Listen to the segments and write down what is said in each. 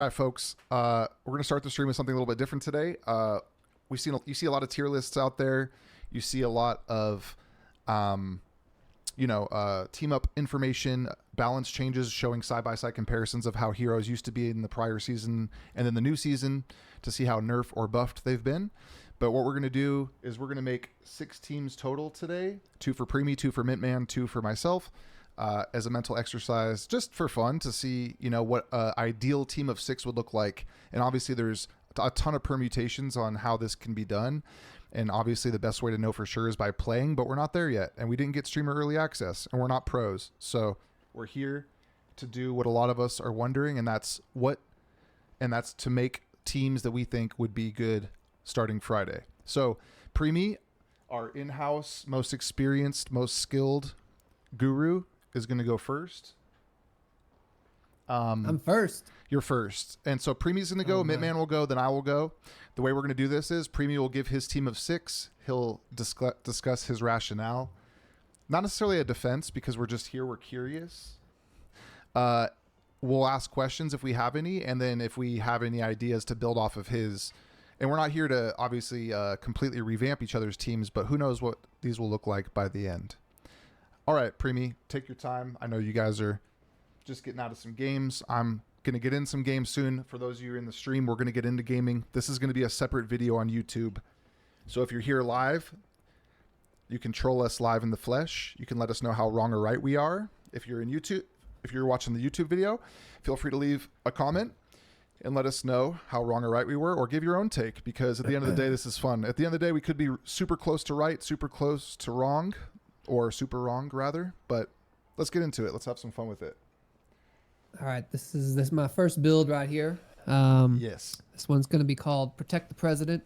All right, folks. We're gonna start the stream with something a little bit different today. You see a lot of tier lists out there. You see a lot of, um, team up information, balance changes, showing side by side comparisons of how heroes used to be in the prior season and then the new season to see how nerfed or buffed they've been. But what we're gonna do is we're gonna make 6 teams total today: 2 for Preemie, 2 for Mintman, 2 for myself. As a mental exercise, just for fun, to see what an ideal team of 6 would look like. And obviously there's a ton of permutations on how this can be done, and obviously the best way to know for sure is by playing, but we're not there yet, and we didn't get streamer early access, and we're not pros. So we're here to do what a lot of us are wondering, and that's to make teams that we think would be good starting Friday. So Preemie, our in-house most experienced, most skilled guru, is going to go first. I'm first. You're first. And so Preemie's going to go, Mintman will go, then I will go. The way we're going to do this is Preemie will give his team of 6. He'll discuss his rationale. Not necessarily a defense, because we're just here, we're curious. We'll ask questions if we have any, and then if we have any ideas to build off of his. And we're not here to obviously completely revamp each other's teams, but who knows what these will look like by the end. All right, Preemie, take your time. I know you guys are just getting out of some games. I'm going to get in some games soon. For those of you in the stream, we're going to get into gaming. This is going to be a separate video on YouTube. So if you're here live, you can troll us live in the flesh. You can let us know how wrong or right we are. If you're watching the YouTube video, feel free to leave a comment and let us know how wrong or right we were, or give your own take, because at the end of the day, this is fun. At the end of the day, we could be super close to right, super close to wrong, or super wrong rather, but let's get into it. Let's have some fun with it. All right, this is my first build right here. Yes. This one's gonna be called Protect the President.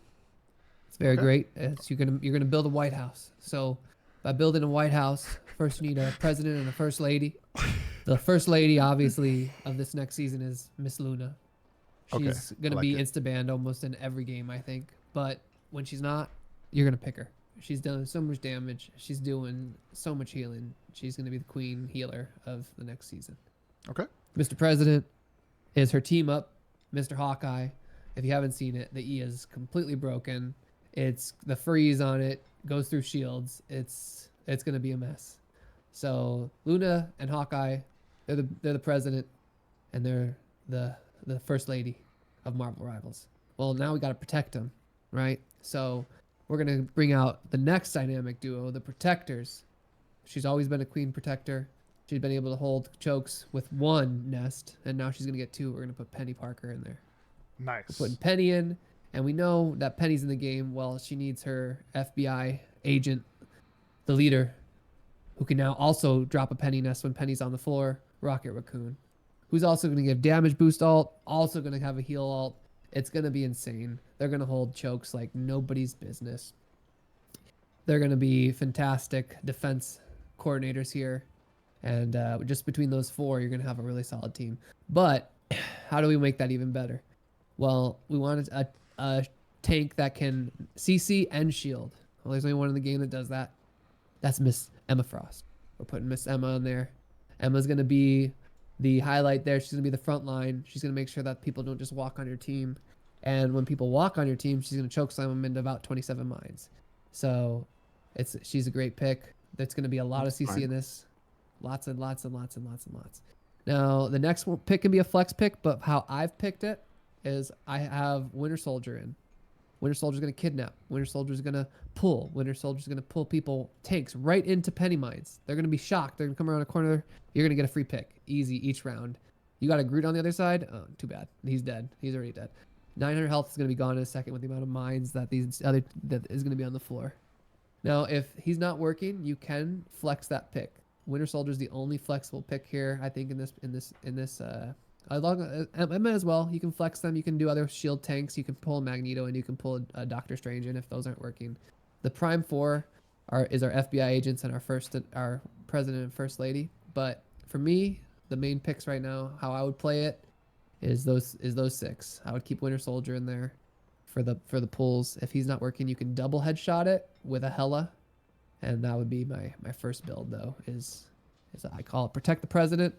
It's very great. You're gonna build a White House. So by building a White House, first you need a president and a first lady. The first lady, obviously, of this next season is Miss Luna. She's gonna be insta-banned almost in every game, I think. But when she's not, you're gonna pick her. She's done so much damage. She's doing so much healing. She's going to be the queen healer of the next season. Okay. Mr. President is her team up, Mr. Hawkeye. If you haven't seen it, the E is completely broken. It's the freeze on it goes through shields. It's going to be a mess. So Luna and Hawkeye, they're the president, and they're the first lady of Marvel Rivals. Well, now we got to protect them, right? So we're going to bring out the next dynamic duo, the Protectors. She's always been a queen protector. She's been able to hold chokes with 1 nest, and now she's going to get 2. We're going to put Penny Parker in there. Nice. We're putting Penny in, and we know that Penny's in the game. Well, she needs her FBI agent, the leader, who can now also drop a Penny nest when Penny's on the floor, Rocket Raccoon, who's also going to give damage boost alt, also going to have a heal alt. It's going to be insane. They're going to hold chokes like nobody's business. They're going to be fantastic defense coordinators here. And just between those 4, you're going to have a really solid team. But how do we make that even better? Well, we wanted a tank that can CC and shield. Well, there's only one in the game that does that. That's Miss Emma Frost. We're putting Miss Emma in there. Emma's going to be the highlight there. She's going to be the front line. She's going to make sure that people don't just walk on your team. And when people walk on your team, she's going to choke slam them into about 27 mines. So she's a great pick. There's going to be a lot of CC in this. Lots and lots and lots and lots and lots. Now, the next one pick can be a flex pick, but how I've picked it is I have Winter Soldier in. Winter Soldier's going to kidnap. Winter Soldier's going to pull. Winter Soldier's going to pull tanks right into penny mines. They're going to be shocked. They're going to come around a corner. You're going to get a free pick. Easy each round. You got a Groot on the other side? Oh, too bad. He's dead. He's already dead. 900 health is going to be gone in a second with the amount of mines that that is going to be on the floor. Now, if he's not working, you can flex that pick. Winter Soldier is the only flexible pick here, I think, in this. Emma as well. You can flex them. You can do other shield tanks. You can pull Magneto, and you can pull a Doctor Strange in if those aren't working. The Prime 4 is our FBI agents and our president and first lady. But for me, the main picks right now, how I would play it, is those 6. I would keep Winter Soldier in there for the pulls. If he's not working, you can double headshot it with a Hela, and that would be my first build though. Is I call it Protect the President,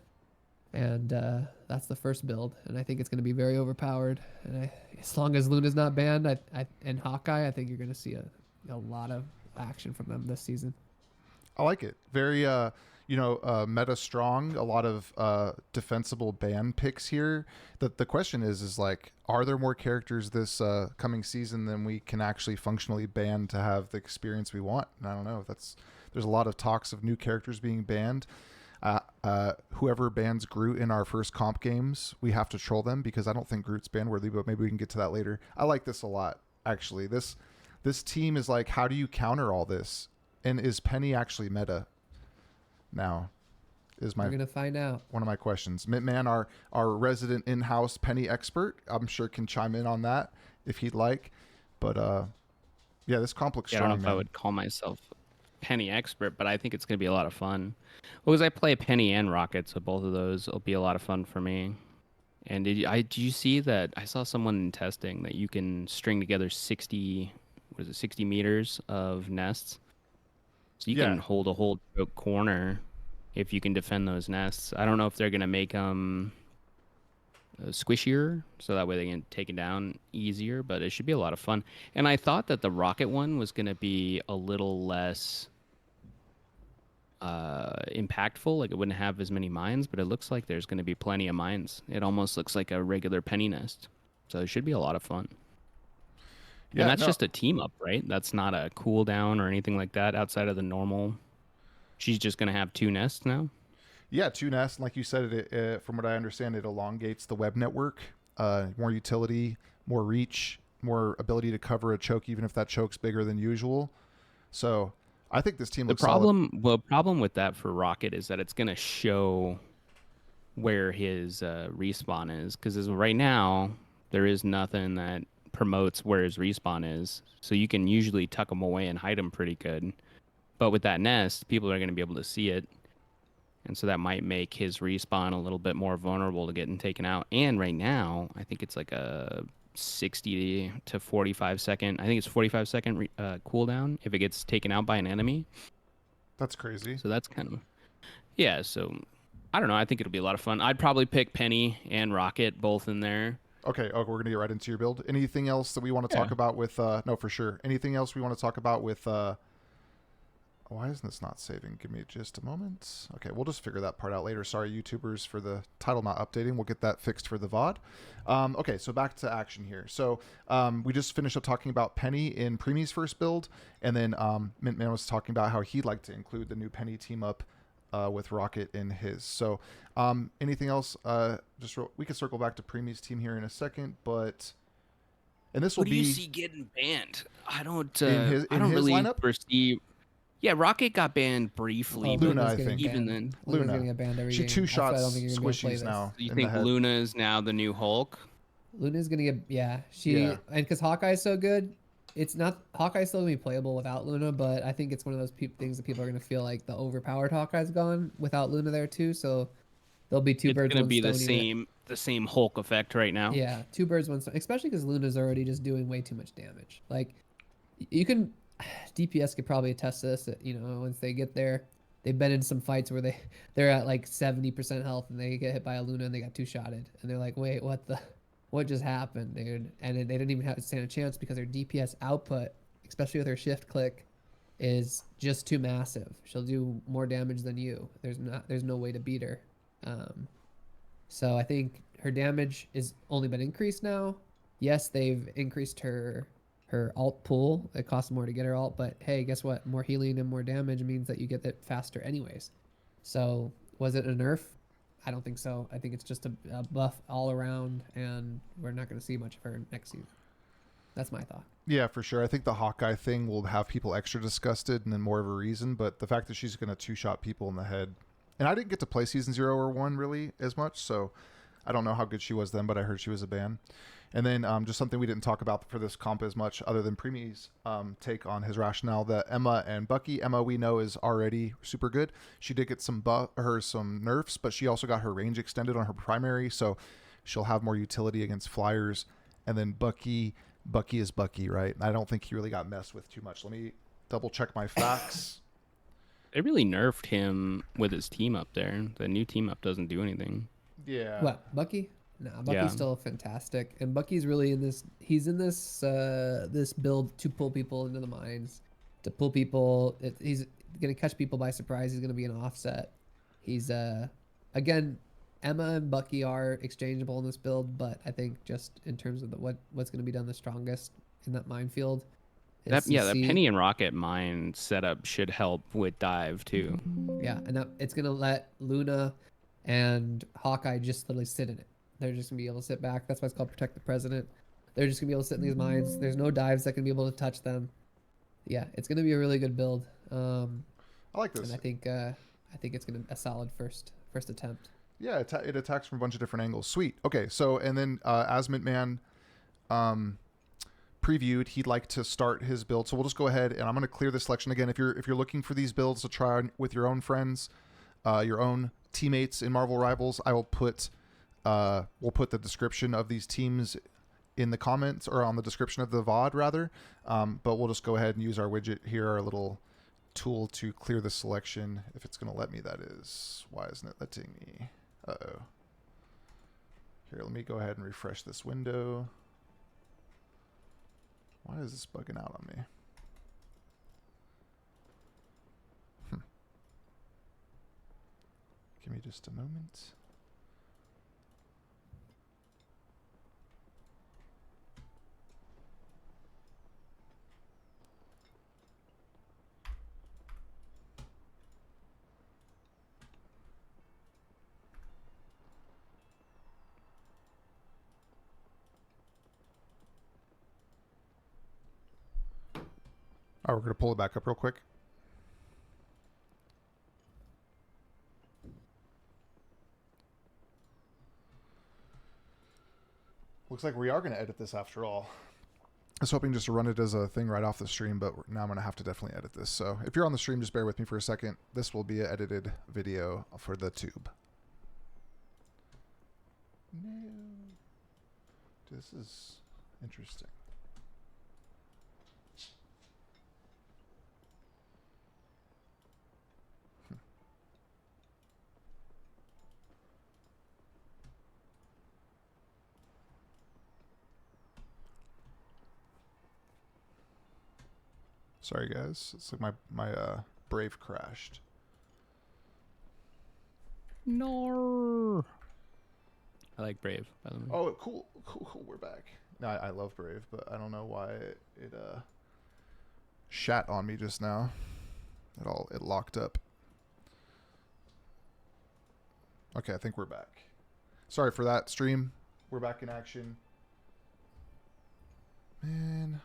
and that's the first build, and I think it's going to be very overpowered. And as long as Luna's not banned, and Hawkeye, I think you're going to see a lot of action from them this season. I like it. Very, meta strong. A lot of defensible ban picks here. The question is like, are there more characters this coming season than we can actually functionally ban to have the experience we want? And I don't know. There's a lot of talks of new characters being banned. Whoever bans Groot in our first comp games, we have to troll them because I don't think Groot's ban worthy, but maybe we can get to that later. I like this a lot, actually. This team is like, how do you counter all this? And is Penny actually meta now? We're gonna find out. One of my questions. Mintman, our resident in-house Penny expert, I'm sure can chime in on that if he'd like. But yeah, this comp looks strong. I don't know if I would call myself Penny expert, but I think it's gonna be a lot of fun. Well, because I play Penny and Rocket, so both of those will be a lot of fun for me. And did you see that? I saw someone in testing that you can string together 60 meters of nests. So you can hold a whole corner if you can defend those nests. I don't know if they're going to make them squishier so that way they can take it down easier, but it should be a lot of fun. And I thought that the rocket one was going to be a little less impactful, like it wouldn't have as many mines, but it looks like there's going to be plenty of mines. It almost looks like a regular penny nest. So it should be a lot of fun. Yeah, and that's just a team up, right? That's not a cooldown or anything like that outside of the normal. She's just going to have 2 nests now? Yeah, 2 nests. Like you said, it from what I understand, it elongates the web network. More utility, more reach, more ability to cover a choke, even if that choke's bigger than usual. So I think this team looks solid. The problem with that for Rocket is that it's going to show where his respawn is. Because right now, there is nothing that promotes where his respawn is, so you can usually tuck him away and hide him pretty good. But with that nest, people are going to be able to see it, and so that might make his respawn a little bit more vulnerable to getting taken out. And right now, I think it's like a 60 to 45 second. I think it's 45 second cooldown if it gets taken out by an enemy. That's crazy. So that's kind of So I don't know. I think it'll be a lot of fun. I'd probably pick Penny and Rocket both in there. Okay, we're going to get right into your build. Anything else that we want to talk about with... no, for sure. Anything else we want to talk about with... why isn't this not saving? Give me just a moment. Okay, we'll just figure that part out later. Sorry, YouTubers, for the title not updating. We'll get that fixed for the VOD. Okay, so back to action here. So we just finished up talking about Penny in Preemie's first build, and then Mintman was talking about how he'd like to include the new Penny team up with Rocket in his. So anything else? We can circle back to Preemie's team here in a second, but and this will be. What do you see getting banned? I don't really lineup? Perceive. Yeah, Rocket got banned briefly. Luna, I think. Even then, Luna's gonna get banned every game. She 2 shots squishies now. So you think Luna is now the new Hulk? Luna's gonna get and because Hawkeye's so good. It's not Hawkeye's still gonna be playable without Luna, but I think it's one of those things that people are gonna feel like the overpowered Hawkeye's gone without Luna there too. So there'll be two birds. It's gonna be the same Hulk effect right now. Yeah, 2 birds, 1 stone. Especially because Luna's already just doing way too much damage. Like you can, DPS could probably attest to this. Once they get there, they've been in some fights where they're at like 70% health and they get hit by a Luna and they got 2-shotted and they're like, wait, what just happened, dude? And they didn't even have to stand a chance because her DPS output, especially with her shift click, is just too massive. She'll do more damage than you. There's no way to beat her. So I think her damage is only been increased now. Yes, they've increased her alt pool. It costs more to get her alt, but hey, guess what? More healing and more damage means that you get it faster anyways. So was it a nerf? I don't think so. I think it's just a buff all around, and we're not going to see much of her next season. That's my thought. Yeah, for sure. I think the Hawkeye thing will have people extra disgusted and then more of a reason, but the fact that she's going to 2-shot people in the head. And I didn't get to play Season 0 or 1 really as much, so I don't know how good she was then, but I heard she was a ban. And then just something we didn't talk about for this comp as much other than Preemie's take on his rationale, that Emma and Bucky. Emma, we know, is already super good. She did get some nerfs, but she also got her range extended on her primary, so she'll have more utility against flyers. And then Bucky is Bucky, right? I don't think he really got messed with too much. Let me double check my facts. They really nerfed him with his team up there. The new team up doesn't do anything. Yeah. What, Bucky? Nah, Bucky's Yeah. still fantastic, and Bucky's really in this. He's in this this build to pull people into the mines, to pull people. He's gonna catch people by surprise. He's gonna be an offset. He's again, Emma and Bucky are exchangeable in this build, but I think just in terms of what's gonna be done the strongest in that minefield. That is yeah, the CC. Penny and Rocket mine setup should help with dive too. Yeah, and that, it's gonna let Luna and Hawkeye just literally sit in it. They're just gonna be able to sit back. That's why it's called Protect the President. They're just gonna be able to sit in these mines. There's no dives that can be able to touch them. Yeah, it's gonna be a really good build. I like this. And I think it's gonna be a solid first attempt. Yeah, it attacks from a bunch of different angles. Sweet. Okay, so and then as Mintman previewed, he'd like to start his build. So we'll just go ahead and I'm going to clear this selection again. If you're looking for these builds to try with your own friends, your own teammates in Marvel Rivals, I will put we'll put the description of these teams in the comments, or on the description of the VOD rather. But we'll just go ahead and use our widget here, our little tool to clear the selection. If it's going to let me, that is. Why isn't it letting me? Uh-oh. Here, let me go ahead and refresh this window. Why is this bugging out on me? Give me just a moment. All right, we're going to pull it back up real quick. Looks like we are going to edit this after all. I was hoping just to run it as a thing right off the stream, but now I'm going to have to definitely edit this. So if you're on the stream, just bear with me for a second. This will be an edited video for the tube. No. This is interesting. Sorry guys, it's like my Brave crashed. No. I like Brave, by the way. Oh, cool, we're back. No, I love Brave, but I don't know why it shat on me just now. It locked up. Okay, I think we're back. Sorry for that, stream. We're back in action. Man.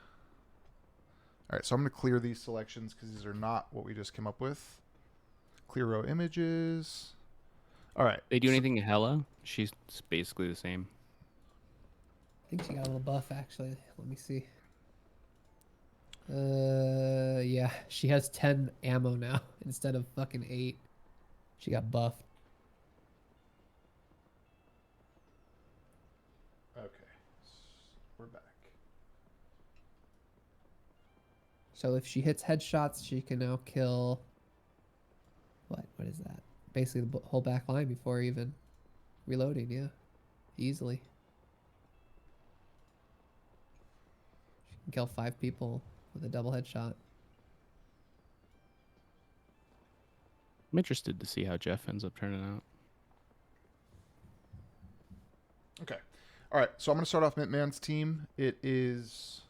All right, so I'm going to clear these selections because these are not what we just came up with. Clear row images. All right. They do anything to Hela? She's basically the same. I think she got a little buff actually. Let me see. Yeah, she has 10 ammo now instead of fucking 8. She got buffed. Okay, we're back. So if she hits headshots, she can now kill. What is that? Basically the whole back line before even reloading. Yeah, easily. She can kill 5 people with a double headshot. I'm interested to see how Jeff ends up turning out. Okay. All right, so I'm going to start off Mintman's team. It is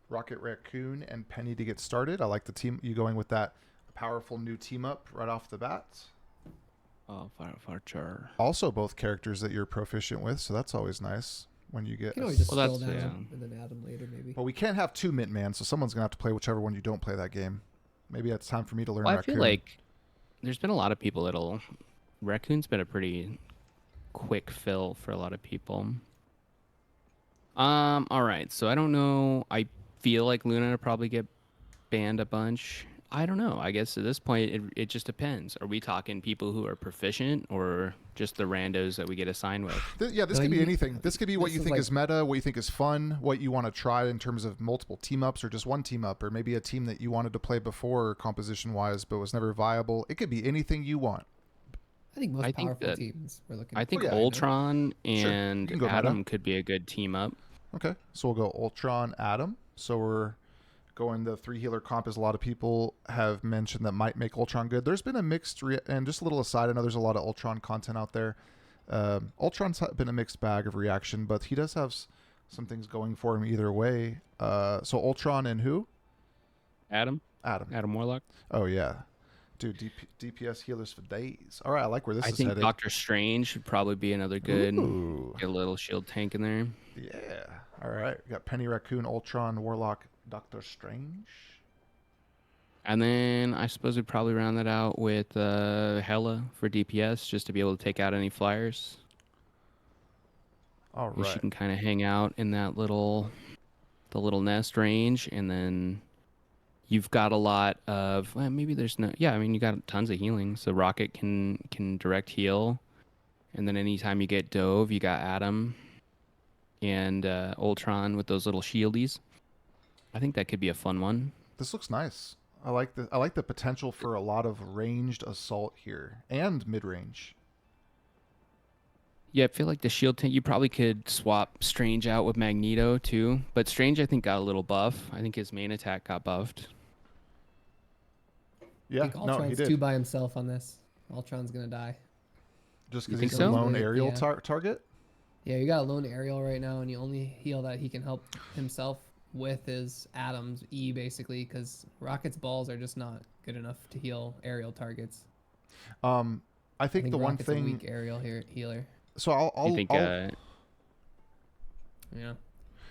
Rocket Raccoon and Penny to get started. I like the team, you going with that powerful new team up right off the bat. Oh, Firefighter. Also both characters that you're proficient with, so that's always nice when you get... You can always just Well, scroll that's- down yeah. and then add them later maybe. But we can't have 2 Mintman, so someone's going to have to play whichever one you don't play that game. Maybe it's time for me to learn Well, I Raccoon. feel like there's been a lot of people that'll... Raccoon's been a pretty quick fill for a lot of people. All right, so I don't know. I feel like Luna will probably get banned a bunch. I don't know. I guess at this point, it just depends. Are we talking people who are proficient or just the randos that we get assigned with? This No, could be you- anything. This could be what this you is think like- is meta, what you think is fun, what you want to try in terms of multiple team ups or just one team up, or maybe a team that you wanted to play before composition wise but was never viable. It could be anything you want. I think most I think powerful that- teams we're looking. I think yeah, Ultron Sure. and You can go Adam meta. could be a good team up. Okay, so we'll go Ultron, Adam. So we're going the 3 healer comp, as a lot of people have mentioned that might make Ultron good. There's been a mixed and just a little aside, I know there's a lot of Ultron content out there. Ultron's been a mixed bag of reaction, but he does have some things going for him either way. So Ultron and who? Adam Adam. Warlock. Oh yeah, dude, DPS healers for days. All right, I like where this I is think headed. Doctor Strange should probably be another good. Ooh. Get a little shield tank in there. Yeah. All right, we got Penny, Raccoon, Ultron, Warlock, Doctor Strange. And then I suppose we'd probably round that out with Hela for DPS, just to be able to take out any flyers. All She right. can kind of hang out in that the little nest range, and then you've got a lot of maybe there's no I mean you got tons of healing. So Rocket can direct heal, and then anytime you get Dove, you got Adam and Ultron with those little shieldies. I think that could be a fun one. This looks nice. I like the potential for a lot of ranged assault here and mid range. Yeah, I feel like the shield tank, you probably could swap Strange out with Magneto too. But Strange, I think, got a little buff. I think his main attack got buffed. I Yeah, think no, he Ultron's did. too by himself on this. Ultron's gonna die. Just You because think he's so? a lone Yeah. aerial target. Yeah, you got a lone aerial right now, and the only heal that he can help himself with is Adam's E, basically, because Rocket's balls are just not good enough to heal aerial targets. I think the one Rocket's a thing. weak aerial healer. So I'll You think? Yeah.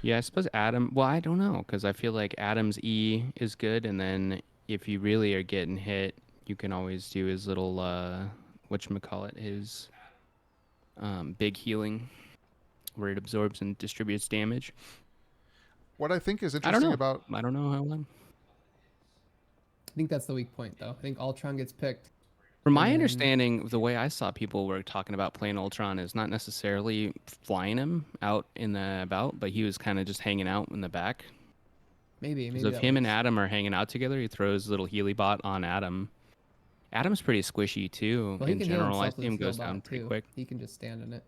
Yeah, I suppose Adam. Well, I don't know because I feel like Adam's E is good, and then if you really are getting hit, you can always do his little whatchamacallit, his big healing, where it absorbs and distributes damage. what I think is I don't interesting know. about I don't know how long. I think that's the weak point, though. I think Ultron gets picked. From my And then- understanding, the way I saw people were talking about playing Ultron is not necessarily flying him out in the about, but he was kind of just hanging out in the back. Maybe So if that him and works. Adam are hanging out together, he throws a little Healy bot on Adam. Adam's pretty squishy too. Well, he In can heal general, I himself see with him his heal goes down bot, pretty too. quick. He can just stand in it.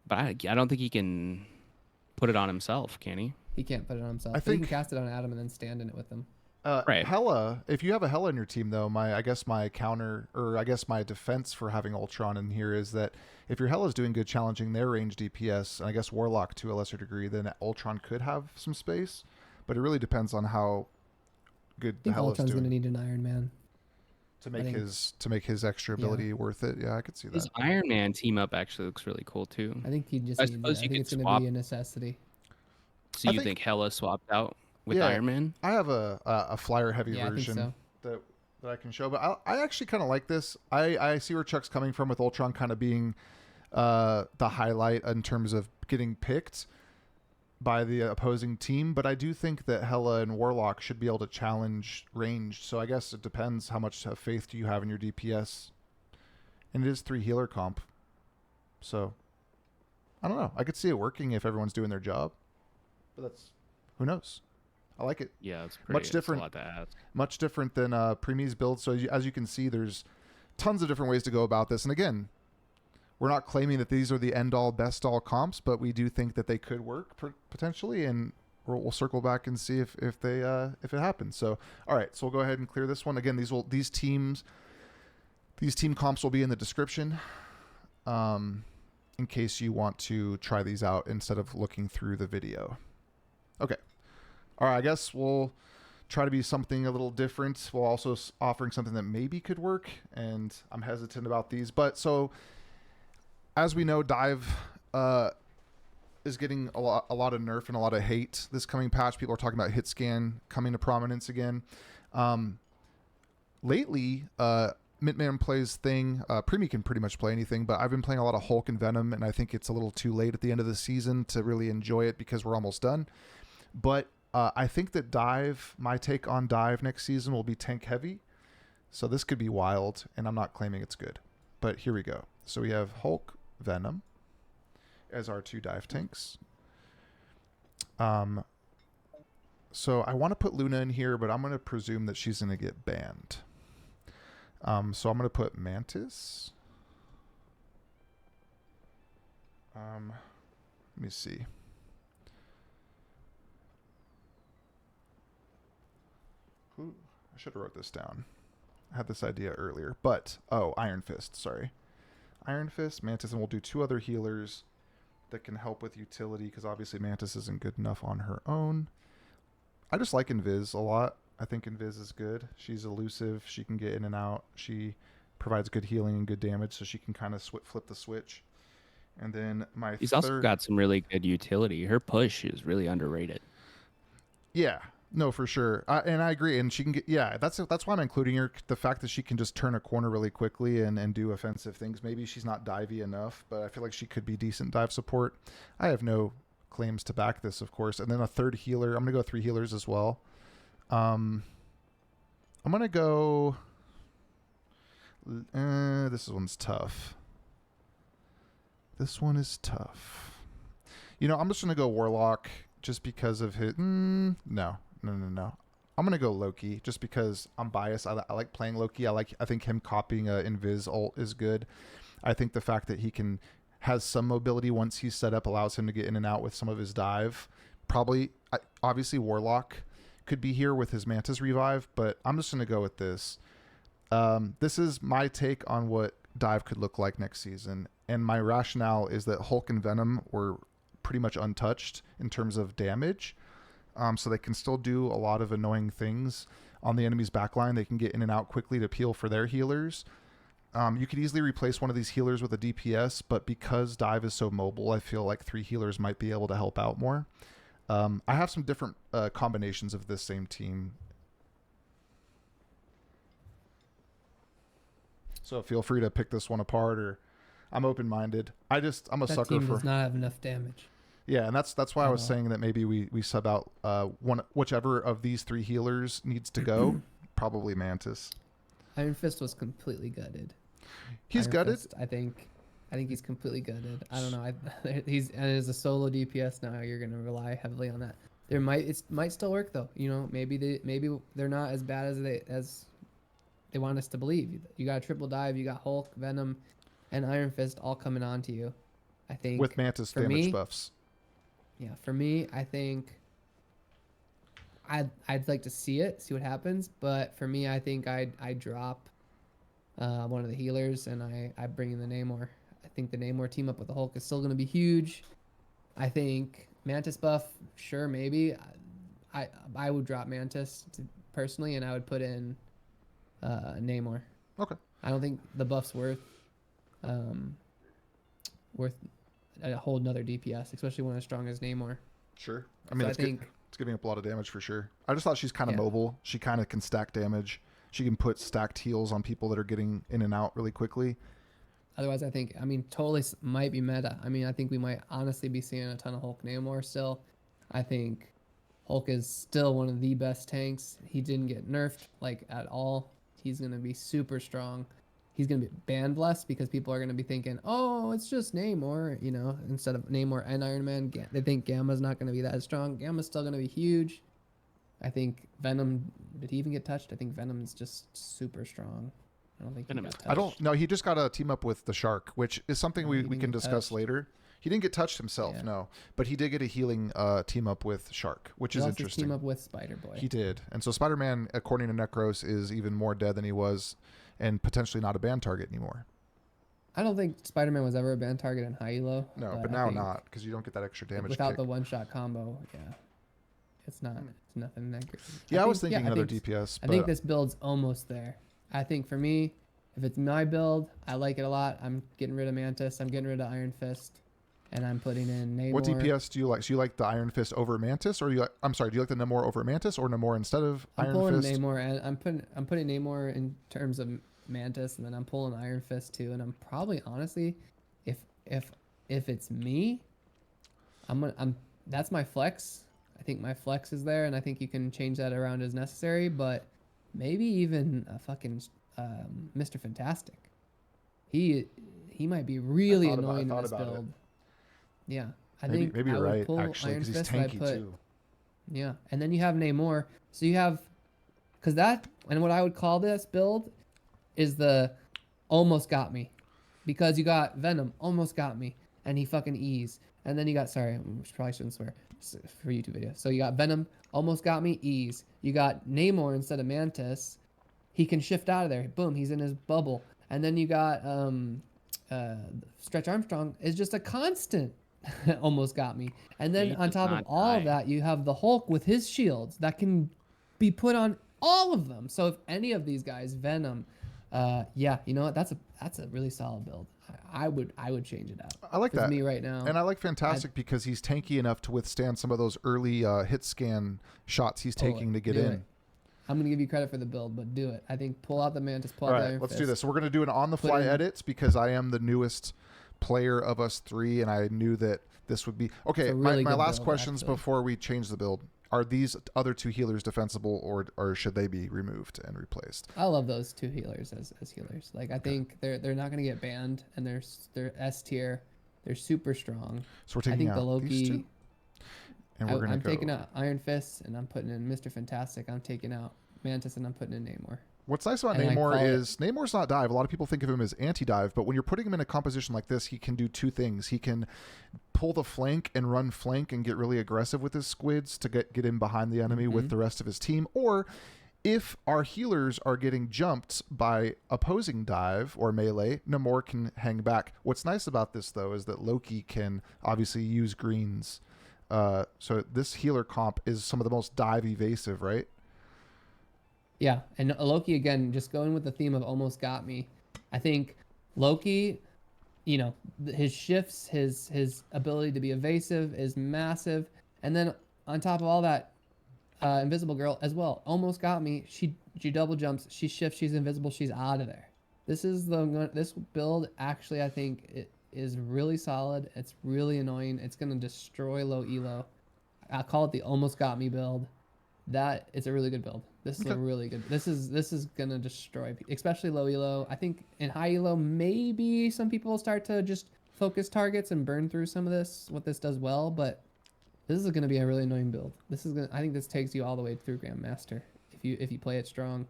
But I don't think he can put it on himself, can he? He can't put it on himself. I But he think- can cast it on Adam and then stand in it with him. Right. Hela. If you have a Hela in your team, though, my counter, or I guess my defense for having Ultron in here is that if your Hela's doing good challenging their range DPS, and I guess Warlock to a lesser degree, then Ultron could have some space. But it really depends on how good I the think Hela's Ultron's doing going to need an Iron Man. to make think- his extra Yeah. ability worth it. Yeah, I could see His that. Iron Man team up actually looks really cool too. I think he just I needs it. suppose I you think could it's going to swap- be a necessity. So I you think- think Hela swapped out with Yeah. Iron Man? I have a flyer heavy Yeah, I think version so. that I can show, but I actually kind of like this. I see where Chuck's coming from with Ultron kind of being the highlight in terms of getting picked by the opposing team, but I do think that Hela and Warlock should be able to challenge ranged. So I guess it depends how much faith do you have in your DPS, and it is 3 healer comp, so I don't know. I could see it working if everyone's doing their job, but that's who knows. I like it. Yeah, it's pretty. Much it's different. A lot to ask. Much different than Preemie's build. So as you can see, there's tons of different ways to go about this. And again, we're not claiming that these are the end-all, best-all comps, but we do think that they could work potentially, and we'll circle back and see if it happens. So, all right, so we'll go ahead and clear this one. Again, these team comps will be in the description, in case you want to try these out instead of looking through the video. Okay. All right, I guess we'll try to be something a little different while also offering something that maybe could work, and I'm hesitant about these. But so, as we know, Dive is getting a lot of nerf and a lot of hate this coming patch. People are talking about hit scan coming to prominence again. Lately, Mintman plays Thing. Preemie can pretty much play anything, but I've been playing a lot of Hulk and Venom, and I think it's a little too late at the end of the season to really enjoy it because we're almost done. But I think that Dive, my take on Dive next season will be tank heavy. So this could be wild, and I'm not claiming it's good. But here we go. So we have Hulk, Venom as our 2 dive tanks. So I want to put Luna in here, but I'm going to presume that she's going to get banned. So I'm going to put Mantis. Let me see. I should have wrote this down. I had this idea earlier, but Iron Fist. Sorry, Iron Fist, Mantis, and we'll do 2 other healers that can help with utility because obviously Mantis isn't good enough on her own. I just like Invis a lot. I think Invis is good. She's elusive. She can get in and out. She provides good healing and good damage, so she can kind of flip the switch. And then He's also got some really good utility. Her push is really underrated. Yeah, no, for sure. And I agree. And she can get, that's why I'm including her. The fact that she can just turn a corner really quickly and do offensive things. Maybe she's not divey enough, but I feel like she could be decent dive support. I have no claims to back this, of course. And then a 3rd healer. I'm going to go 3 healers as well. I'm going to go, this one's tough. This one is tough. I'm just going to go Warlock just because of his... No. I'm going to go Loki just because I'm biased. I like playing Loki. I think him copying a Invis ult is good. I think the fact that he has some mobility once he's set up allows him to get in and out with some of his dive. Obviously Warlock could be here with his Mantis revive, but I'm just going to go with this. This is my take on what dive could look like next season. And my rationale is that Hulk and Venom were pretty much untouched in terms of damage. So they can still do a lot of annoying things on the enemy's backline. They can get in and out quickly to peel for their healers. You could easily replace one of these healers with a DPS, but because dive is so mobile, I feel like 3 healers might be able to help out more. I have some different combinations of this same team. So feel free to pick this one apart, or I'm open-minded. I'm a that sucker team for... does not have enough damage. Yeah, and that's why I was saying that maybe we sub out whichever of these 3 healers needs to go. Probably Mantis. Iron Fist was completely gutted. He's Iron gutted? Fist, I think he's completely gutted. I don't know. He's and as a solo DPS now, you're gonna rely heavily on that. It might still work though. Maybe they're not as bad as they want us to believe. You got a triple dive. You got Hulk, Venom, and Iron Fist all coming on to you. I think with Mantis damage buffs. Yeah, for me, I think I'd like to see what happens. But for me, I think I drop one of the healers and I bring in the Namor. I think the Namor team up with the Hulk is still going to be huge. I think Mantis buff, sure, maybe. I would drop Mantis personally, and I would put in Namor. Okay. I don't think the buff's worth a whole nother DPS, especially one as strong as Namor. Sure. I mean, so it's giving up a lot of damage for sure. I just thought she's kind of mobile. She kind of can stack damage. She can put stacked heals on people that are getting in and out really quickly. Otherwise, totally might be meta. I think we might honestly be seeing a ton of Hulk Namor still. I think Hulk is still one of the best tanks. He didn't get nerfed at all. He's going to be super strong. He's going to be banned less because people are going to be thinking, oh, it's just Namor, instead of Namor and Iron Man. They think Gamma's not going to be that strong. Gamma's still going to be huge. I think Venom, did he even get touched? I think Venom's just super strong. I don't think he got touched. No, he just got to team up with the Shark, which is something we can discuss later. He didn't get touched himself, no, but he did get a healing team up with Shark, which is interesting. Team up with Spider-Boy. He did, and so Spider-Man, according to Necros, is even more dead than he was, and potentially not a ban target anymore. I don't think Spider-Man was ever a ban target in high elo. No, but now not, because you don't get that extra damage without the one-shot combo. Yeah, it's not. It's nothing that great. Yeah, I was thinking another DPS. I think this build's almost there. I think for me, if it's my build, I like it a lot. I'm getting rid of Mantis. I'm getting rid of Iron Fist. And I'm putting in Namor. What DPS do you like? So you like the Iron Fist over Mantis, or do you like the Namor over Mantis, or Namor instead of Iron Fist? I'm pulling Namor, and I'm putting Namor in terms of Mantis, and then I'm pulling Iron Fist too. And I'm probably honestly, if it's me, that's my flex. I think my flex is there, and I think you can change that around as necessary. But maybe even a fucking Mr. Fantastic. He might be really annoying in this build. Yeah, I think maybe you're right, actually, Iron because he's Fist, tanky too. Yeah, and then you have Namor. So you have, and what I would call this build is the almost got me, because you got Venom almost got me, and he fucking ease, and then you got probably shouldn't swear for YouTube video. So you got Venom almost got me ease. You got Namor instead of Mantis. He can shift out of there. Boom, he's in his bubble. And then you got Stretch Armstrong is just a constant. Almost got me. And then on top of all of that, you have the Hulk with his shields that can be put on all of them. So if any of these guys, Venom, yeah, you know what? That's a really solid build. I would change it out. I like that. Me right now. And I like Fantastic because he's tanky enough to withstand some of those early hit scan shots he's taking to get in. It. I'm going to give you credit for the build, but do it. I think pull out the Mantis, pull All out the right, Iron let's Fist. do this. So we're going to do an on-the-fly edits because I am the newest player of us three, and I knew that this would be... Okay, really my last build, questions actually. before we change the build. Are these other two healers defensible, or should they be removed and replaced? I love those two healers as healers. Like, I think they're not going to get banned, and they're S tier. They're super strong. So we're taking out these two? And we're I'm taking out Iron Fist, and I'm putting in Mr. Fantastic. I'm taking out Mantis, and I'm putting in Namor. What's nice about Namor is Namor's not dive. A lot of people think of him as anti-dive, but when you're putting him in a composition like this, he can do two things. He can pull the flank and run flank and get really aggressive with his squids to get in behind the enemy with the rest of his team. Or if our healers are getting jumped by opposing dive or melee, Namor can hang back. What's nice about this, though, is that Loki can obviously use greens. So this healer comp is some of the most dive evasive, right? Yeah, and Loki, again, just going with the theme of almost got me. I think Loki, you know, his shifts, his ability to be evasive is massive. And then on top of all that, Invisible Girl as well, almost got me. She double jumps, she shifts, she's invisible, she's out of there. This build, actually, I think it is really solid. It's really annoying. It's going to destroy low elo. I call it the almost got me build. That it's a really good build. This is a really good. This is gonna destroy, especially low elo. I think in high elo, maybe some people will start to just focus targets and burn through some of this. What this does well, but this is gonna be a really annoying build. This is gonna. I think this takes you all the way through Grandmaster if you play it strong.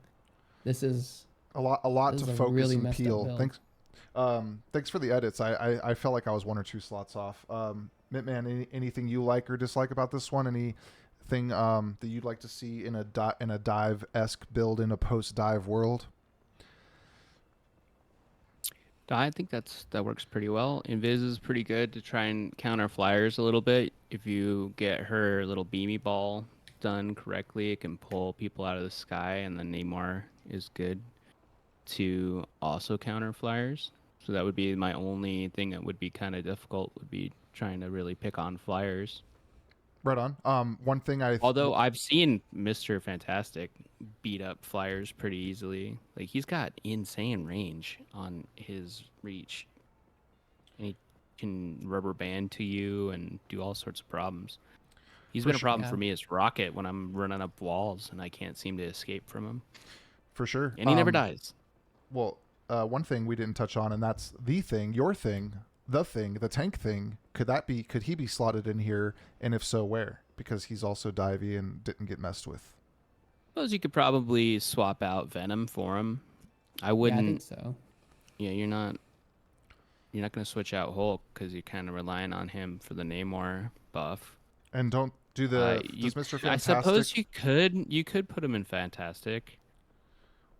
This is a lot to focus really and peel. Thanks for the edits. I felt like I was one or two slots off. Mintman, anything you like or dislike about this one? Anything that you'd like to see in a dive-esque build in a post-dive world? I think that works pretty well. Invis is pretty good to try and counter flyers a little bit. If you get her little beamy ball done correctly, it can pull people out of the sky, and then Namor is good to also counter flyers. So that would be my only thing that would be kind of difficult, would be trying to really pick on flyers. Right on. One thing although I've seen Mr. Fantastic beat up flyers pretty easily. Like, he's got insane range on his reach, and he can rubber band to you and do all sorts of problems. He's been a problem for me as Rocket when I'm running up walls and I can't seem to escape from him. For sure. And he never dies. Well, one thing we didn't touch on, and that's the thing, your thing, the tank thing. Could he be slotted in here, and if so, where? Because he's also divey and didn't get messed with. I suppose you could probably swap out Venom for him. I wouldn't. Yeah, I think so. Yeah, you're not going to switch out Hulk because you're kind of relying on him for the Namor buff. And don't do does Mr. Fantastic... I suppose you could put him in Fantastic.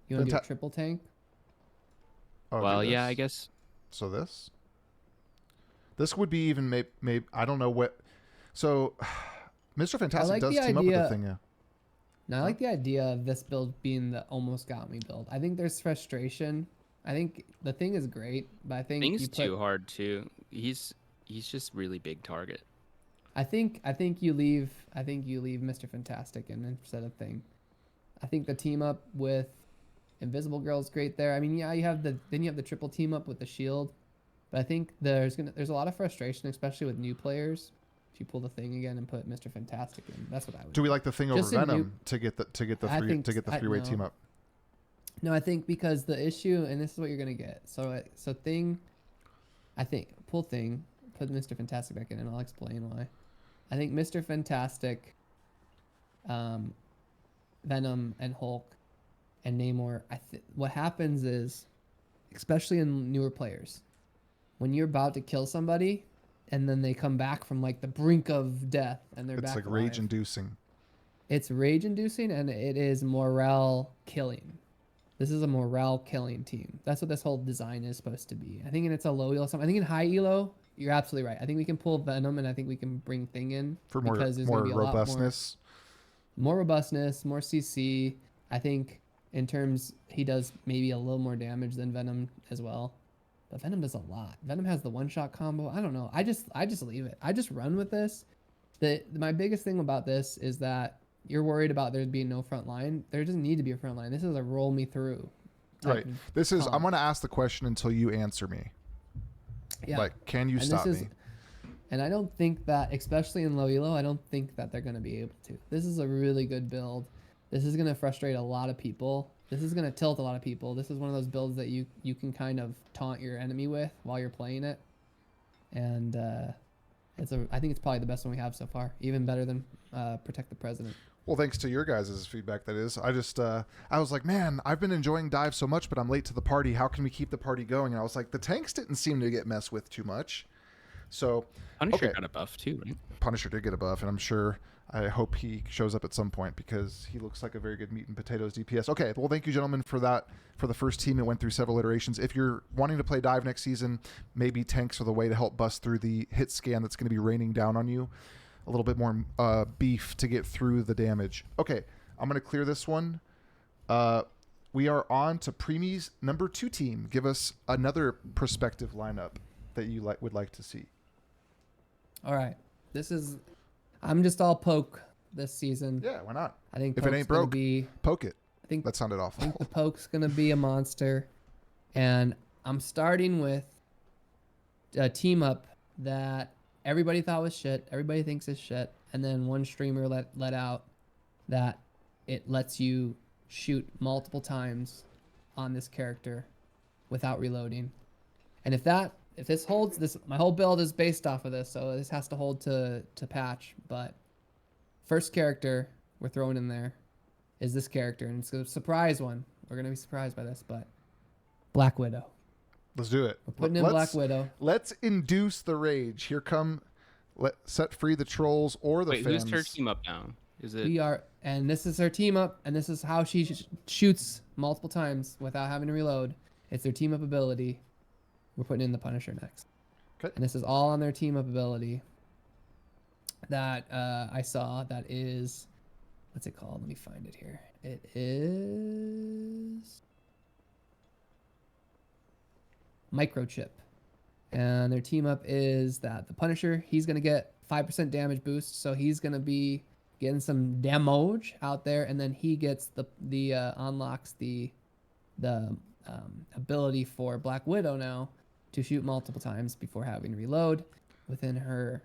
You want to do a triple tank? Oh, well, yeah, I guess. So this would be even maybe I don't know what. So, Mr. Fantastic does team up with the thing, yeah. Now, I like the idea of this build being the almost got me build. I think there's frustration. I think the thing is great, but I think Thing's too hard too. He's just really big target. I think you leave Mr. Fantastic in instead of Thing. I think the team up with Invisible Girl's great there. I mean, yeah, you have the triple team up with the shield. But I think there's a lot of frustration, especially with new players. If you pull the Thing again and put Mr. Fantastic in, that's what I would. Do we like the Thing over Venom to get the three-way team up? No, I think because the issue, and this is what you're gonna get. So Thing, I think pull Thing, put Mr. Fantastic back in, and I'll explain why. I think Mr. Fantastic, Venom, and Hulk and Namor, what happens is, especially in newer players, when you're about to kill somebody and then they come back from like the brink of death and they're It's back like alive, rage inducing. it's rage inducing and it is morale killing. This is a morale killing team. That's what this whole design is supposed to be. I think it's a low elo. I think in high elo, you're absolutely right. I think we can pull Venom and I think we can bring Thing in For more because there's going to be a robustness. lot more robustness, more CC. I think in terms, he does maybe a little more damage than Venom as well. But Venom does a lot. Venom has the one-shot combo. I don't know. I just leave it. I just run with this. My biggest thing about this is that you're worried about there being no front line. There doesn't need to be a front line. This is a roll me through. Right. This is, I'm going to ask the question until you answer me. Yeah. Like, can you stop me? And I don't think that, especially in low elo, I don't think that they're going to be able to. This is a really good build. This is going to frustrate a lot of people. This is going to tilt a lot of people. This is one of those builds that you can kind of taunt your enemy with while you're playing it. And I think it's probably the best one we have so far, even better than Protect the President. Well, thanks to your guys' feedback, that is. I was like, man, I've been enjoying Dive so much, but I'm late to the party. How can we keep the party going? And I was like, the tanks didn't seem to get messed with too much. So Punisher got a buff too, right? Punisher did get a buff, and I hope he shows up at some point because he looks like a very good meat and potatoes DPS. Okay, well, thank you, gentlemen, for that. For the first team, it went through several iterations. If you're wanting to play Dive next season, maybe tanks are the way to help bust through the hit scan that's going to be raining down on you. A little bit more beef to get through the damage. Okay, I'm going to clear this one. We are on to Preemie's number 2 team. Give us another prospective lineup that you would like to see. All right. I'm just all poke this season. Yeah, why not? I think if it ain't broke, poke it. I think that sounded awful. I think the poke's going to be a monster. And I'm starting with a team up that everybody thought was shit. Everybody thinks is shit. And then one streamer let out that it lets you shoot multiple times on this character without reloading. And if this holds, my whole build is based off of this, so this has to hold to patch. But first character we're throwing in there is this character, and it's a surprise one. We're gonna be surprised by this, but Black Widow. Let's do it. We're putting in Black Widow. Let's induce the rage. Here come. Set free the trolls or the fans. Wait, who's her team up now? Is it? And this is her team up, and this is how she shoots multiple times without having to reload. It's their team up ability. We're putting in the Punisher next. Okay. And this is all on their team up ability that I saw. That is, what's it called? Let me find it here. It is Microchip. And their team up is that the Punisher, he's going to get 5% damage boost. So he's going to be getting some damage out there. And then he gets unlocks the ability for Black Widow now to shoot multiple times before having to reload within her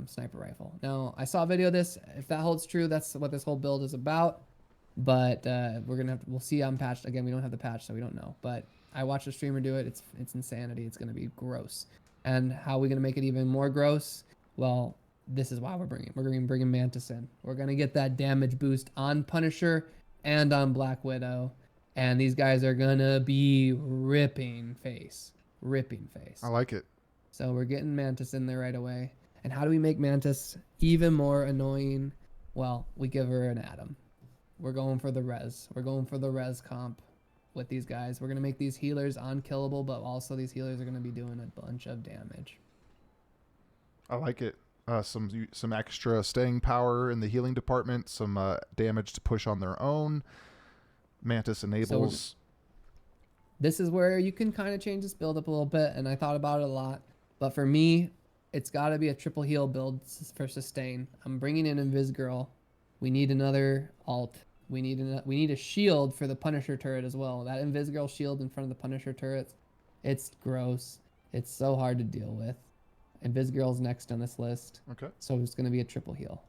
sniper rifle. Now, I saw a video of this. If that holds true, that's what this whole build is about. But we'll see on patch. Again, we don't have the patch, so we don't know. But I watched a streamer do it. It's insanity. It's going to be gross. And how are we going to make it even more gross? Well, this is why we're bringing Mantis in. We're going to get that damage boost on Punisher and on Black Widow. And these guys are going to be ripping face. I like it. So we're getting Mantis in there right away. And how do we make Mantis even more annoying? Well, we give her an Atom. We're going for the res. We're going for the res comp with these guys. We're going to make these healers unkillable, but also these healers are going to be doing a bunch of damage. I like it. Some extra staying power in the healing department, some damage to push on their own. Mantis enables. This is where you can kind of change this build up a little bit, and I thought about it a lot. But for me, it's got to be a triple heal build for sustain. I'm bringing in Invis Girl. We need another alt. We need a shield for the Punisher turret as well. That Invis Girl shield in front of the Punisher turrets, it's gross. It's so hard to deal with. Invis Girl's next on this list. Okay. So it's going to be a triple heal.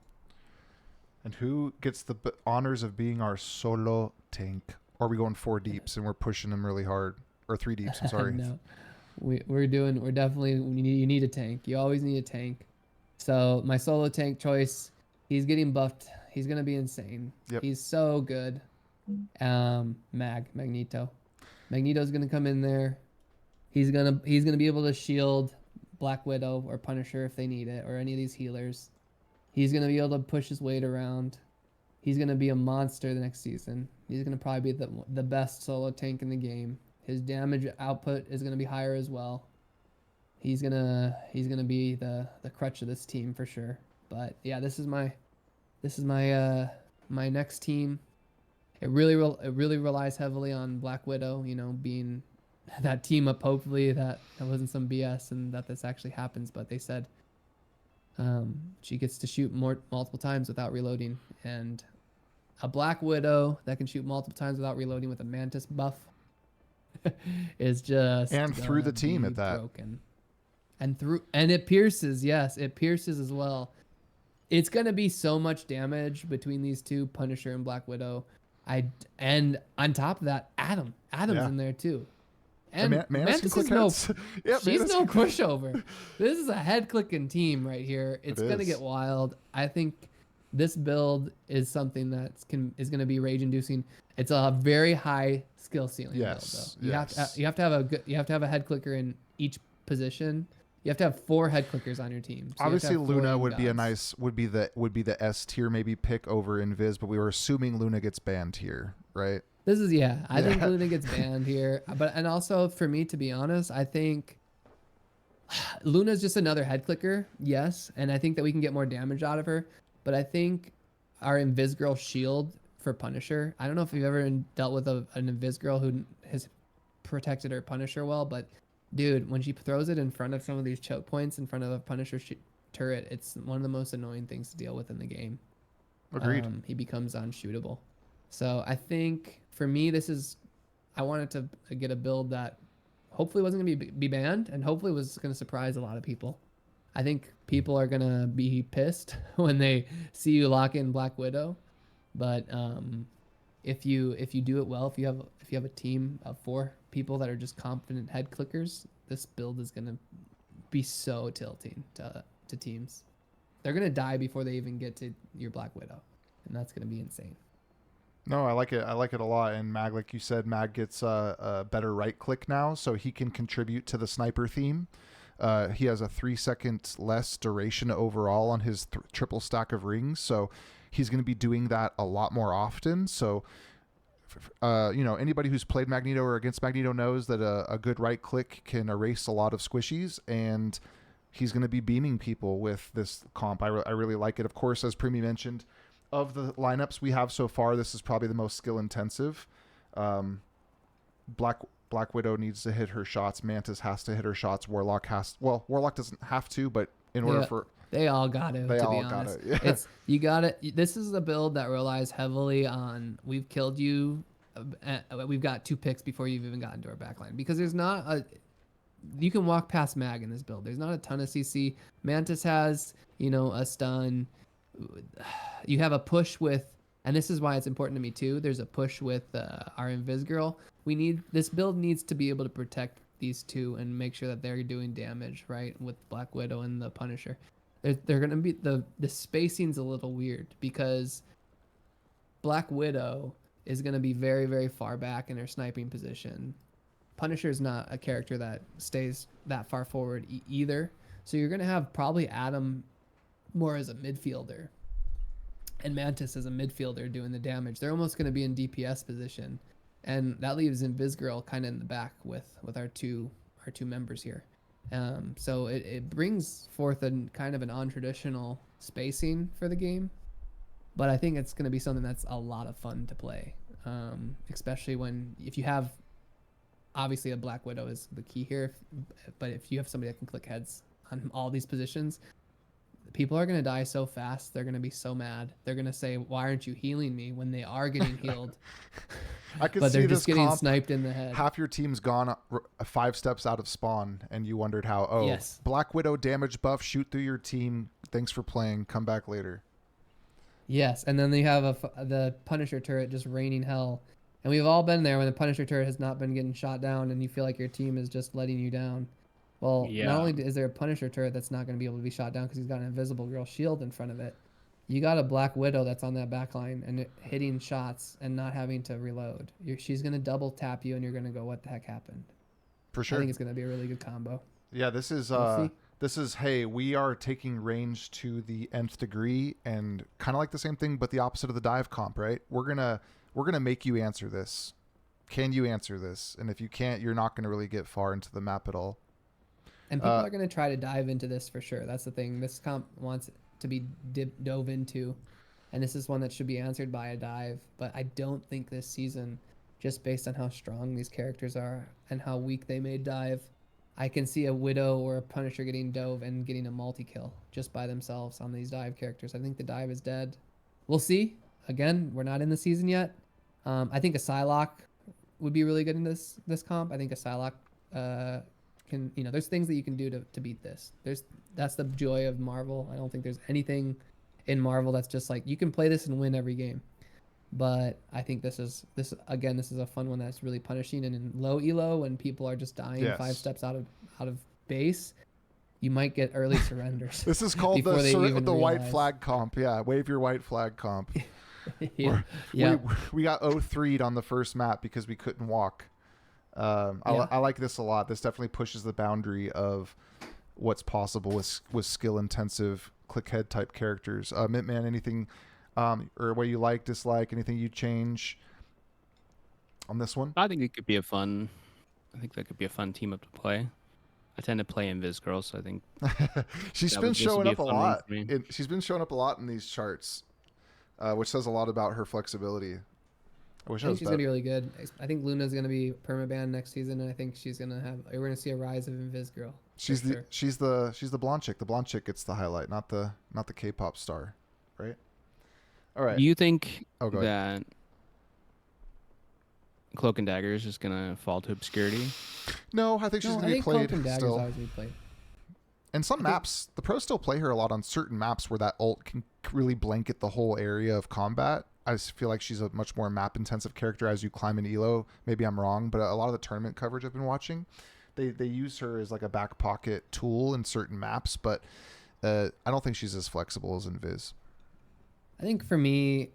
And who gets the honors of being our solo tank? Or are we going 4 deeps and we're pushing them really hard? Or 3 deeps, I'm sorry. No. You need a tank. You always need a tank. So my solo tank choice, he's getting buffed. He's going to be insane. Yep. He's so good. Magneto. Magneto's gonna come in there. He's gonna be able to shield Black Widow or Punisher if they need it, or any of these healers. He's gonna be able to push his weight around. He's gonna be a monster the next season. He's gonna probably be the best solo tank in the game. His damage output is gonna be higher as well. He's gonna be the crutch of this team for sure. But yeah, this is my my next team. It really relies heavily on Black Widow, you know, being that team up. Hopefully that wasn't some BS and that this actually happens. But they said she gets to shoot multiple times without reloading, and a Black Widow that can shoot multiple times without reloading with a Mantis buff is just and through the team at that. Broken. And it pierces. Yes, it pierces as well. It's gonna be so much damage between these two, Punisher and Black Widow. And on top of that, Adam's in there too. And Mantis is she's no pushover. This is a head clicking team right here. It's gonna get wild. I think this build is something that is gonna be rage inducing. It's a very high skill ceiling build though. You have to have a head clicker in each position. You have to have 4 head clickers on your team. So obviously Luna would be the S tier maybe pick over Invis, but we were assuming Luna gets banned here, right? I think Luna gets banned here. And also for me, to be honest, I think Luna's just another head clicker, yes, and I think that we can get more damage out of her. But I think our Invis Girl shield for Punisher, I don't know if you've ever dealt with an Invis Girl who has protected her Punisher well, but dude, when she throws it in front of some of these choke points in front of a Punisher turret, it's one of the most annoying things to deal with in the game. Agreed. He becomes unshootable. So I think for me, I wanted to get a build that hopefully wasn't going to be banned, and hopefully was going to surprise a lot of people. I think people are going to be pissed when they see you lock in Black Widow. But if you do it well, if you have a team of 4 people that are just confident head clickers, this build is going to be so tilting to teams. They're going to die before they even get to your Black Widow, and that's going to be insane. No, I like it. I like it a lot. And Mag, like you said, Mag gets a better right click now, so he can contribute to the sniper theme. He has a 3-second less duration overall on his triple stack of rings, so he's going to be doing that a lot more often. So, anybody who's played Magneto or against Magneto knows that a good right click can erase a lot of squishies, and he's going to be beaming people with this comp. I really like it. Of course, as Preemie mentioned, of the lineups we have so far, this is probably the most skill intensive. Black Widow needs to hit her shots. Mantis has to hit her shots. Warlock doesn't have to, but in order for they all got it. To be honest, yeah. You got it. This is a build that relies heavily on we've killed you. We've got 2 picks before you've even gotten to our backline, because there's not you can walk past Mag in this build. There's not a ton of CC. Mantis has a stun. You have a push with, and this is why it's important to me too. There's a push with our Invis Girl. This build needs to be able to protect these 2 and make sure that they're doing damage, right? With Black Widow and the Punisher. They're going to be, the spacing's a little weird because Black Widow is going to be very, very far back in her sniping position. Punisher is not a character that stays that far forward either. So you're going to have probably Adam more as a midfielder and Mantis as a midfielder doing the damage. They're almost going to be in DPS position, and that leaves Invis Girl kind of in the back with our two members here. So it brings forth a kind of an untraditional spacing for the game, but I think it's going to be something that's a lot of fun to play, especially if you have, obviously a Black Widow is the key here, but if you have somebody that can click heads on all these positions, people are going to die so fast. They're going to be so mad. They're going to say, why aren't you healing me, when they are getting healed? But they're just getting sniped in the head. Half your team's gone 5 steps out of spawn, and you wondered how, yes. Black Widow damage buff, shoot through your team. Thanks for playing. Come back later. Yes, and then they have the Punisher turret just raining hell. And we've all been there when the Punisher turret has not been getting shot down, and you feel like your team is just letting you down. Well, Not only is there a Punisher turret that's not going to be able to be shot down because he's got an Invisible Girl shield in front of it, You got a Black Widow that's on that back line and hitting shots and not having to reload. She's going to double tap you and you're going to go, what the heck happened? For I sure. think it's going to be a really good combo. Yeah, this is We'll see. hey, we are taking range to the nth degree, and kind of like the same thing, but the opposite of the dive comp, right? We're gonna make you answer this. Can you answer this? And if you can't, you're not gonna really get far into the map at all. And people are going to try to dive into this for sure. That's the thing. This comp wants it to be dove into, and this is one that should be answered by a dive. But I don't think this season, just based on how strong these characters are and how weak they made dive, I can see a Widow or a Punisher getting dove and getting a multi-kill just by themselves on these dive characters. I think the dive is dead. We'll see. Again, we're not in the season yet. I think a Psylocke would be really good in this comp. I think a Psylocke can, there's things that you can do to beat this. That's the joy of Marvel. I don't think there's anything in Marvel that's just like you can play this and win every game. But I think this is a fun one that's really punishing. And in low elo, when people are just dying 5 steps out of base, you might get early surrenders. This is called the white flag comp. Yeah, wave your white flag comp. Yeah. We got 0-3'd on the first map because we couldn't walk. I like this a lot. This definitely pushes the boundary of what's possible with skill intensive click head type characters. Mintman, anything or what you like, dislike, anything you change on this one? I think that could be a fun team up to play. I tend to play Invis Girl, so I think she's been showing up a lot. She's been showing up a lot in these charts, which says a lot about her flexibility. I think she's gonna be really good. I think Luna's gonna be permaban next season, and I think we're gonna see a rise of Invis Girl. She's the blonde chick. The blonde chick gets the highlight, not the K-pop star, right? All right. Do you think that ahead. Cloak and Dagger is just gonna fall to obscurity? No, I think she's gonna be played Cloak and Dagger's still. always replayed. And some maps, the pros still play her a lot on certain maps where that ult can really blanket the whole area of combat. I just feel like she's a much more map-intensive character as you climb in elo. Maybe I'm wrong, but a lot of the tournament coverage I've been watching, they use her as like a back pocket tool in certain maps, but I don't think she's as flexible as Invis. I think for me,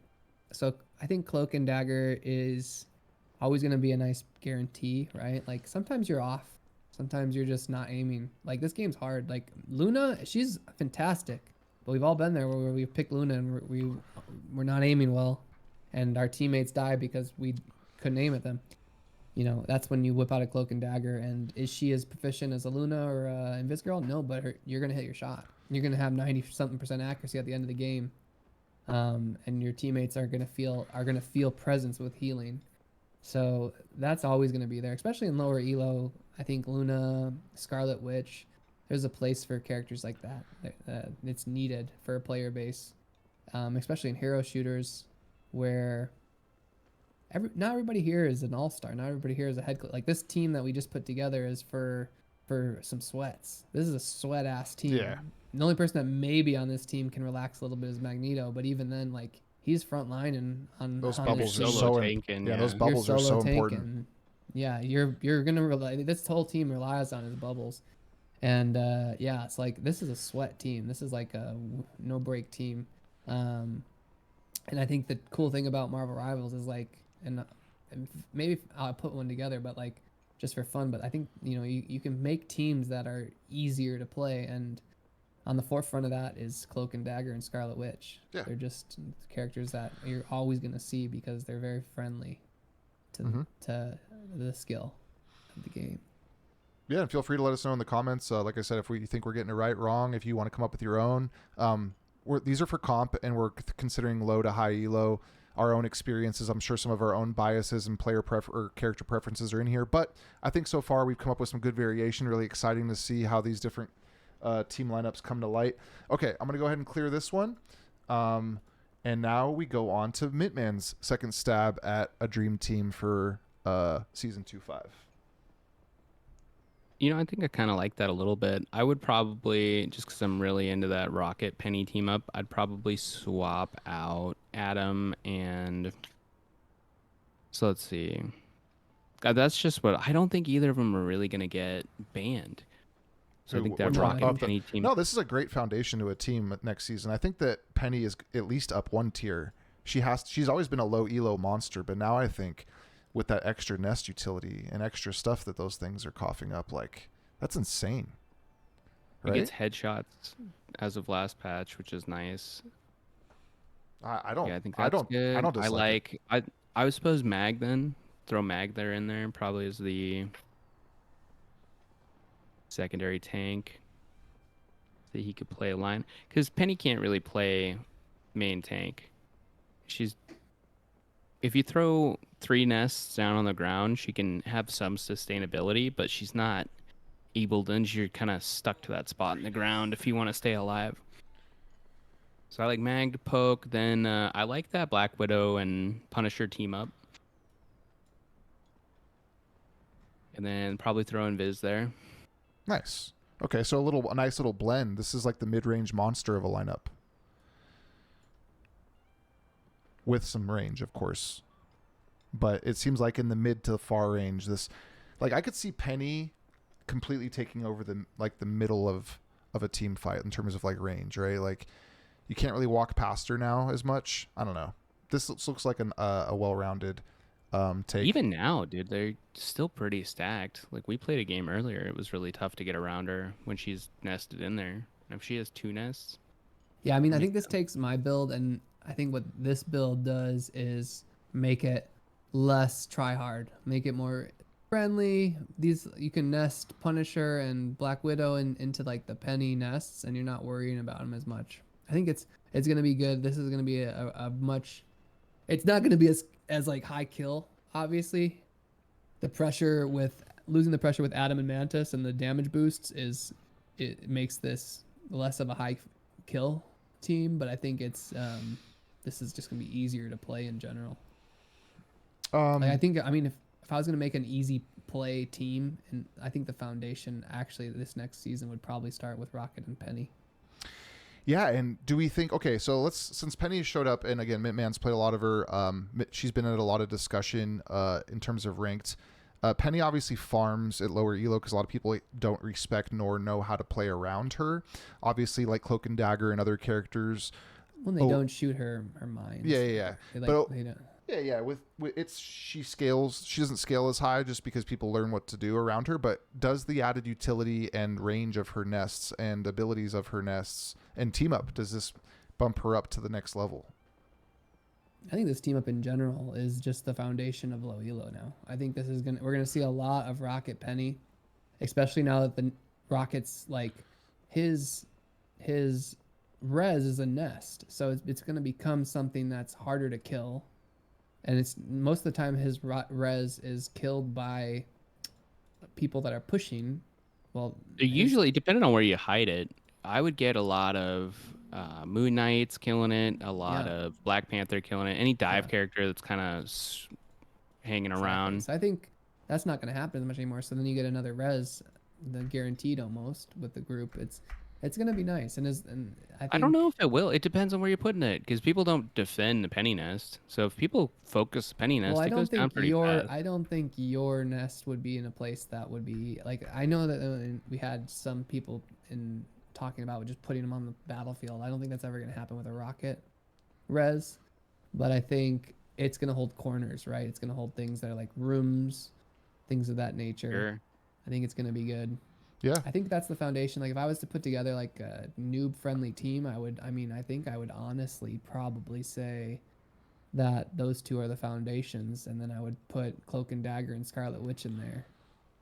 I think Cloak and Dagger is always going to be a nice guarantee, right? Like sometimes you're off. Sometimes you're just not aiming. Like this game's hard. Like Luna, she's fantastic. But we've all been there where we've picked Luna and we're not aiming well. And our teammates die because we couldn't aim at them. That's when you whip out a Cloak and Dagger. And is she as proficient as a Luna or a Invis Girl? No, but you're going to hit your shot. You're going to have 90-something% accuracy at the end of the game. And your teammates are gonna feel presence with healing, so that's always gonna be there, especially in lower elo. I think Luna, Scarlet Witch, there's a place for characters like that. It's needed for a player base, especially in hero shooters, where not everybody here is an all-star. Not everybody here is a head. Like this team that we just put together is for some sweats. This is a sweat ass team. Yeah. The only person that maybe on this team can relax a little bit is Magneto, but even then, like he's front line and on those on bubbles this are team. so tanking, those bubbles are so important. And, you're gonna rely. This whole team relies on his bubbles, and it's like this is a sweat team. This is like a no break team, and I think the cool thing about Marvel Rivals is like, and maybe I'll put one together, but like just for fun. But I think you can make teams that are easier to play, and on the forefront of that is Cloak and Dagger and Scarlet Witch. Yeah. They're just characters that you're always going to see because they're very friendly to the skill of the game. Yeah, and feel free to let us know in the comments. Like I said, if you think we're getting it right, wrong, if you want to come up with your own. These are for comp, and we're considering low to high elo. Our own experiences. I'm sure some of our own biases and or character preferences are in here. But I think so far we've come up with some good variation. Really exciting to see how these different team lineups come to light. Okay, I'm gonna go ahead and clear this one, and now we go on to Mintman's second stab at a dream team for season 2.5. I think I kind of like that a little bit. I would probably, just because I'm really into that Rocket Penny team up, I'd probably swap out Adam and. So let's see. God, that's just what I don't think either of them are really gonna get banned. So I think We're that talking Rocket about Penny team. No, this is a great foundation to a team next season. I think that Penny is at least up one tier. She's always been a low elo monster, but now I think with that extra nest utility and extra stuff that those things are coughing up, like that's insane. It Right? gets headshots as of last patch, which is nice. I don't. Yeah, I think I that's don't. good. I don't dislike it. I would suppose Mag then. Throw Mag there in there probably as the secondary tank. That he could play a line. Because Penny can't really play main tank. If you throw 3 nests down on the ground, she can have some sustainability, but she's not able to, and you're kind of stuck to that spot in the ground if you want to stay alive. So I like Mag to poke. Then I like that Black Widow and Punisher team up. And then probably throw in Viz there. Nice. Okay, so a nice little blend. This is like the mid-range monster of a lineup. With some range, of course. But it seems like in the mid to far range, I could see Penny completely taking over the middle of a team fight in terms of like range, right? Like you can't really walk past her now as much. I don't know. This looks like a well-rounded take. Even now, dude, they're still pretty stacked. Like we played a game earlier, it was really tough to get around her when she's nested in there. And if she has 2 nests, Yeah, I mean, I think this takes my build, and I think what this build does is make it less try hard, make it more friendly. You can nest Punisher and Black Widow into like the Penny nests, and you're not worrying about them as much. I think it's gonna be good. This is gonna be a much. It's not gonna be as like high kill, obviously. The pressure with losing the pressure with Adam and Mantis and the damage boosts it makes this less of a high kill team, but I think it's this is just gonna be easier to play in general. I mean, if I was gonna make an easy play team, and I think the foundation actually this next season would probably start with Rocket and Penny. Yeah, and do we think, okay, so since Penny showed up, and again, Mintman's played a lot of her, she's been at a lot of discussion in terms of ranked. Penny obviously farms at lower elo because a lot of people don't respect nor know how to play around her. Obviously, like Cloak and Dagger and other characters. When they don't shoot her mines. Yeah. They don't. Yeah. With she scales. She doesn't scale as high just because people learn what to do around her. But does the added utility and range of her nests and abilities of her nests and team up, does this bump her up to the next level? I think this team up in general is just the foundation of low elo now. I think we're gonna see a lot of Rocket Penny, especially now that the Rocket's like his res is a nest, so it's gonna become something that's harder to kill, and it's most of the time his res is killed by people that are pushing. Well, usually depending on where you hide it, I would get a lot of Moon Knights killing it, a lot of Black Panther killing it, any dive character that's kind of hanging around. So I think that's not going to happen as much anymore. So then you get another res, the guaranteed almost with the group. It's going to be nice, and I don't know if it will. It depends on where you're putting it, because people don't defend the Penny Nest. So if people focus Penny Nest, it goes down pretty fast. I don't think your nest would be in a place that would be like. I know that we had some people talking about just putting them on the battlefield. I don't think that's ever going to happen with a Rocket res, but I think it's going to hold corners, right? It's going to hold things that are like rooms, things of that nature. Sure. I think it's going to be good. Yeah. I think that's the foundation. Like if I was to put together like a noob friendly team, I think I would honestly probably say that those two are the foundations, and then I would put Cloak and Dagger and Scarlet Witch in there.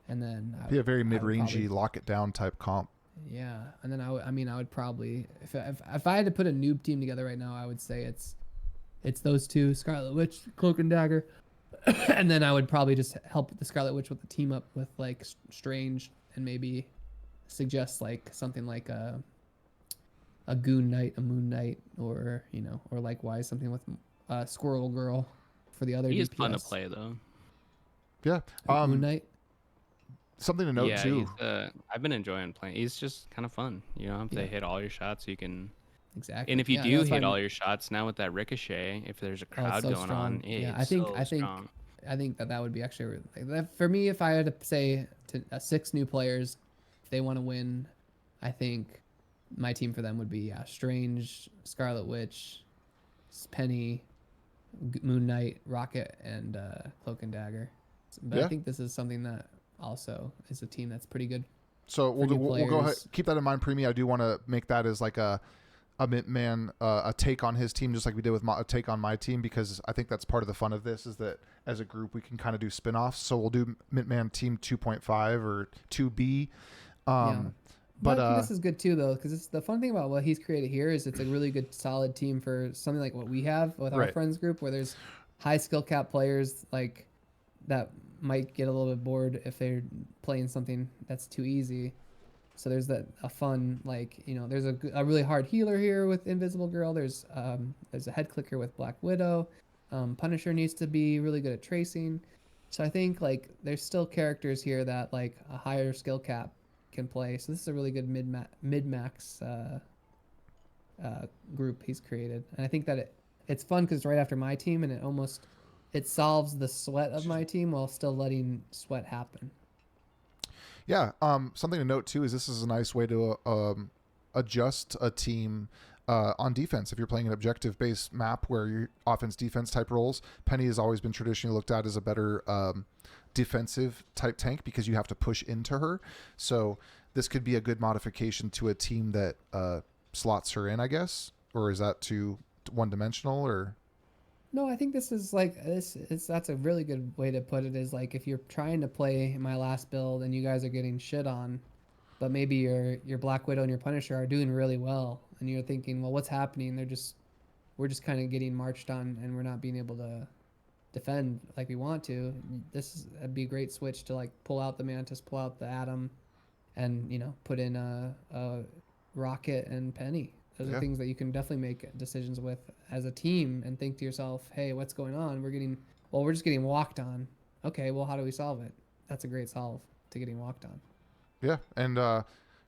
And then be a very mid-rangey lock it down type comp. Yeah, and then I would probably if I had to put a noob team together right now, I would say it's those two, Scarlet Witch, Cloak and Dagger, and then I would probably just help the Scarlet Witch with the team up with like Strange, and maybe suggest like something like a Goon Knight, a Moon Knight, or likewise something with Squirrel Girl for the other. He is DPS. fun to play though. Yeah, Moon Knight. Something to note too. I've been enjoying playing. He's just kind of fun. You know, if they hit all your shots, you can. Exactly. And if you do hit all your shots, now with that ricochet, if there's a crowd going on, I think that would be actually like, for me. If I had to say to 6 new players, if they want to win I think my team for them would be Strange, Scarlet Witch, Penny, Moon Knight, Rocket, and Cloak and Dagger. But I think this is something that also is a team that's pretty good. So we'll go ahead, keep that in mind, Preemie. I do want to make that as like a Mintman, a take on his team, just like we did with a take on my team, because I think that's part of the fun of this, is that as a group we can kind of do spin-offs. So we'll do Mintman team 2.5 or 2B. But I think this is good too, though, because the fun thing about what he's created here is it's a really good, solid team for something like what we have with our friends group, where there's high skill cap players like that might get a little bit bored if they're playing something that's too easy. So there's a fun, like, you know, there's a really hard healer here with Invisible Girl. There's a head clicker with Black Widow. Punisher needs to be really good at tracing. So I think like there's still characters here that like a higher skill cap can play. So this is a really good mid-max group he's created. And I think that it's fun because it's right after my team, and it solves the sweat of my team while still letting sweat happen. Yeah. Something to note too is this is a nice way to adjust a team on defense. If you're playing an objective-based map where your offense-defense type roles, Penny has always been traditionally looked at as a better defensive type tank because you have to push into her. So this could be a good modification to a team that slots her in, I guess. Or is that too one-dimensional? Or no, I think this is like that's a really good way to put it, is like if you're trying to play my last build and you guys are getting shit on, but maybe your Black Widow and your Punisher are doing really well, and you're thinking, well, what's happening? We're just kind of getting marched on, and we're not being able to defend like we want to. That'd be a great switch to like pull out the Mantis, pull out the Atom, and put in a Rocket and Penny. Those are things that you can definitely make decisions with as a team and think to yourself, hey, what's going on? We're just getting walked on. Okay, well, how do we solve it? That's a great solve to getting walked on. Yeah, and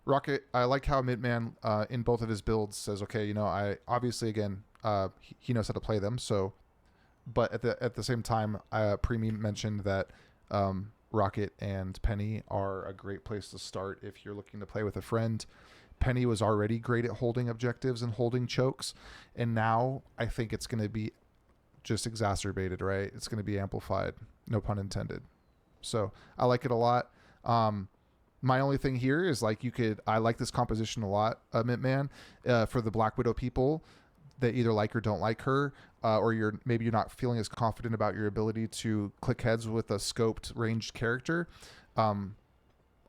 Rocket, I like how Mintman in both of his builds says, okay, I obviously, again, he knows how to play them. So, but at the same time, Preemie mentioned that Rocket and Penny are a great place to start if you're looking to play with a friend. Penny was already great at holding objectives and holding chokes, and now I think it's going to be just exacerbated, right? It's going to be amplified, no pun intended. So I like it a lot. My only thing here is I like this composition a lot, Mintman, for the Black Widow people that either like or don't like her, or maybe you're not feeling as confident about your ability to click heads with a scoped ranged character.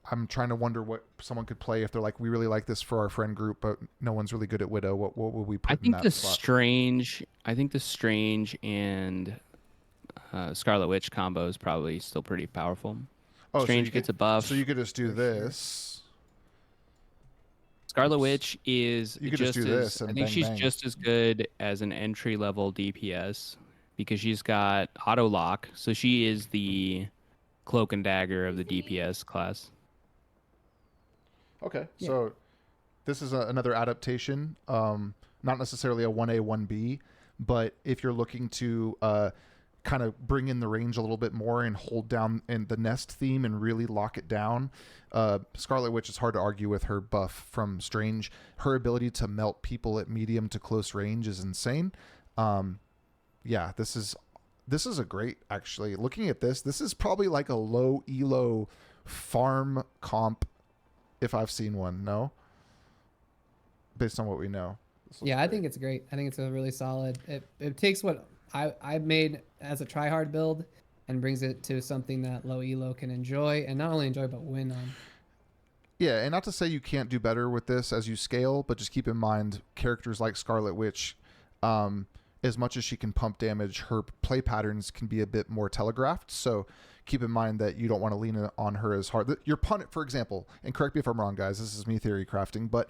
I'm trying to wonder what someone could play if they're like, we really like this for our friend group, but no one's really good at Widow. What would we put in that spot? I think the Strange and Scarlet Witch combo is probably still pretty powerful. Oh, Strange gets a buff. So you could just do this. Scarlet Witch is you could just do this. And I think she's bang. just as good as an entry-level DPS because she's got auto lock. So she is the Cloak and Dagger of the DPS class. Okay, yeah. So this is another adaptation, not necessarily a 1A, 1B, but if you're looking to kind of bring in the range a little bit more and hold down in the nest theme and really lock it down, Scarlet Witch is hard to argue with her buff from Strange. Her ability to melt people at medium to close range is insane. Yeah, this is a great, actually. Looking at this is probably like a low elo farm comp if I've seen one. No? Based on what we know. Yeah, I think it's great. I think it's a really solid. It takes what I made as a tryhard build and brings it to something that low elo can enjoy, and not only enjoy but win on. Yeah, and not to say you can't do better with this as you scale, but just keep in mind characters like Scarlet Witch, as much as she can pump damage, her play patterns can be a bit more telegraphed. So keep in mind that you don't want to lean on her as hard. Your punt, for example, and correct me if I'm wrong, guys, this is me theory crafting, but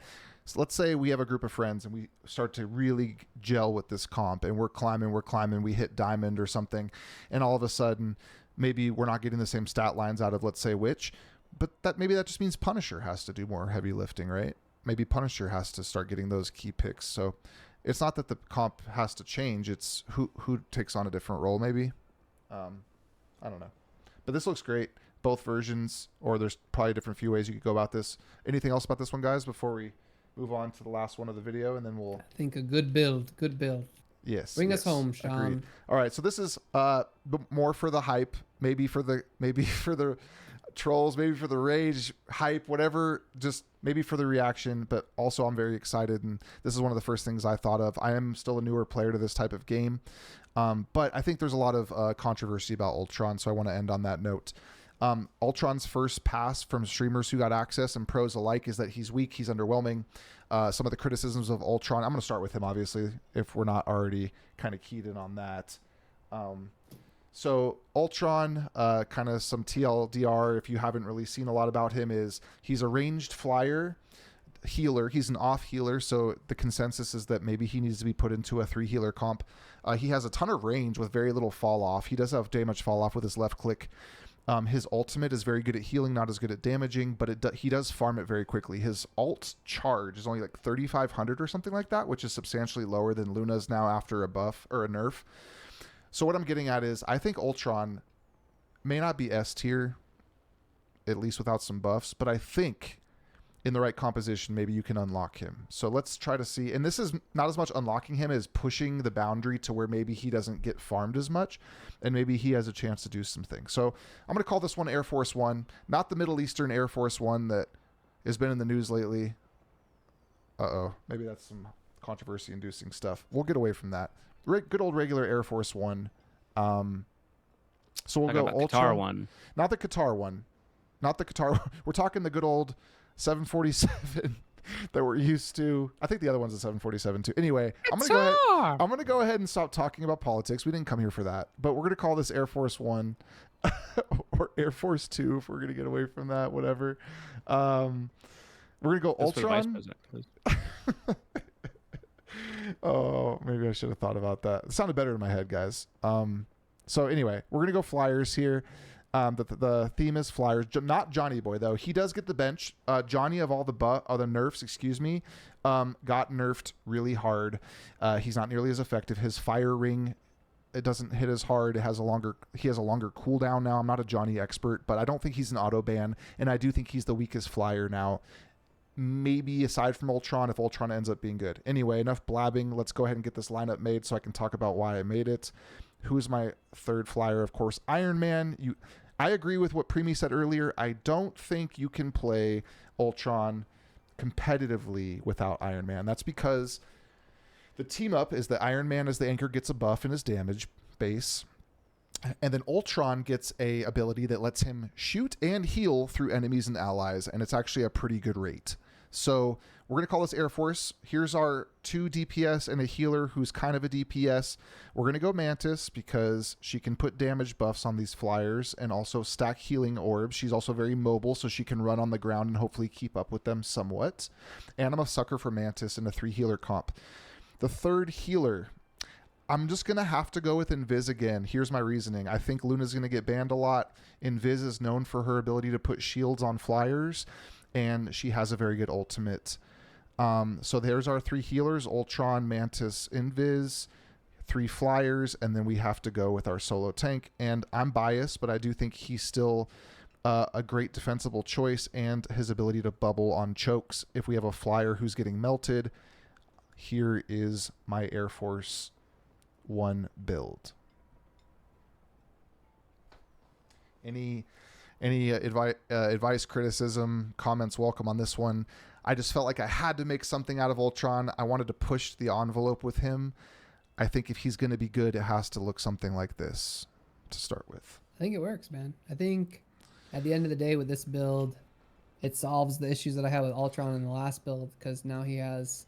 let's say we have a group of friends and we start to really gel with this comp and we're climbing, we hit diamond or something, and all of a sudden maybe we're not getting the same stat lines out of, let's say, Witch, but maybe that just means Punisher has to do more heavy lifting, right? Maybe Punisher has to start getting those key picks. So it's not that the comp has to change, it's who takes on a different role maybe. I don't know. But this looks great. both versions, or there's probably a different few ways you could go about this. Anything else about this one, guys, before we move on to the last one of the video, and then we'll... I think a good build. Good build. Yes. Bring us home, Sean. Agreed. All right, so this is more for the hype, maybe for the trolls, maybe for the rage, hype, whatever, just maybe for the reaction, but also I'm very excited, and this is one of the first things I thought of. I am still a newer player to this type of game, but I think there's a lot of controversy about Ultron, so I want to end on that note. Ultron's first pass from streamers who got access and pros alike is that he's weak, he's underwhelming. Some of the criticisms of Ultron, I'm going to start with him, obviously, if we're not already kind of keyed in on that. So Ultron, kind of some TLDR, if you haven't really seen a lot about him, is he's a ranged flyer healer. He's an off healer, so the consensus is that maybe he needs to be put into a 3 healer comp. He has a ton of range with very little fall off. He does have damage fall off with his left click. His ultimate is very good at healing, not as good at damaging, but he does farm it very quickly. His ult charge is only like 3,500 or something like that, which is substantially lower than Luna's now after a buff or a nerf. So what I'm getting at is I think Ultron may not be S tier, at least without some buffs, but I think in the right composition, maybe you can unlock him. So let's try to see. And this is not as much unlocking him as pushing the boundary to where maybe he doesn't get farmed as much, and maybe he has a chance to do some things. So I'm going to call this one Air Force One, not the Middle Eastern Air Force One that has been in the news lately. Maybe that's some controversy-inducing stuff. We'll get away from that. Good old regular Air Force One. So we'll go Ultron. Qatar one. Not the Qatar one. Not the Qatar. We're talking the good old 747 that we're used to. I think the other one's a 747 too. Anyway, I'm gonna go ahead and stop talking about politics. We didn't come here for that. But we're gonna call this Air Force One or Air Force Two if we're gonna get away from that. Whatever. We're gonna go Ultron. Oh, maybe I should have thought about that. It sounded better in my head, guys. So anyway, we're gonna go flyers here. The theme is flyers, not Johnny Boy though. He does get the bench. Johnny of all the nerfs, got nerfed really hard. He's not nearly as effective. His fire ring, it doesn't hit as hard. He has a longer cooldown now. I'm not a Johnny expert, but I don't think he's an auto ban, and I do think he's the weakest flyer now. Maybe aside from Ultron, if Ultron ends up being good. Anyway, enough blabbing. Let's go ahead and get this lineup made so I can talk about why I made it. Who's my third flyer? Of course, Iron Man. I agree with what Preemie said earlier. I don't think you can play Ultron competitively without Iron Man. That's because the team up is that Iron Man as the anchor gets a buff in his damage base. And then Ultron gets a ability that lets him shoot and heal through enemies and allies. And it's actually a pretty good rate. So we're going to call this Air Force. Here's our 2 DPS and a healer who's kind of a DPS. We're going to go Mantis because she can put damage buffs on these flyers and also stack healing orbs. She's also very mobile, so she can run on the ground and hopefully keep up with them somewhat. And I'm a sucker for Mantis in a 3 healer comp. The third healer, I'm just going to have to go with Invis again. Here's my reasoning. I think Luna's going to get banned a lot. Invis is known for her ability to put shields on flyers, and she has a very good ultimate. So there's our 3 healers: Ultron, Mantis, Invis, 3 flyers, and then we have to go with our solo tank. And I'm biased, but I do think he's still a great defensible choice, and his ability to bubble on chokes if we have a flyer who's getting melted. Here is my Air Force One build. Any advice, criticism, comments welcome on this one. I just felt like I had to make something out of Ultron. I wanted to push the envelope with him. I think if he's going to be good, it has to look something like this to start with. I think it works, man. I think at the end of the day with this build, it solves the issues that I had with Ultron in the last build, because now there's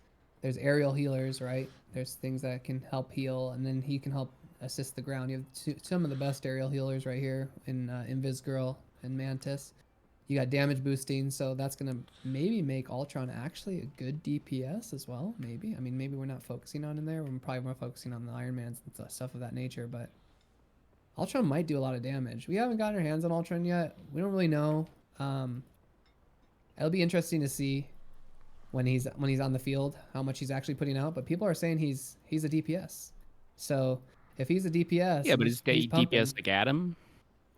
aerial healers, right? There's things that can help heal, and then he can help assist the ground. You have some of the best aerial healers right here in Invis Girl and Mantis. You got damage boosting, so that's going to maybe make Ultron actually a good DPS as well, maybe. I mean, maybe we're not focusing on him there. We're probably more focusing on the Iron Mans and stuff of that nature, but Ultron might do a lot of damage. We haven't gotten our hands on Ultron yet. We don't really know. It'll be interesting to see when he's on the field how much he's actually putting out, but people are saying he's a DPS. So if he's a DPS... Yeah, but is DPS like Adam?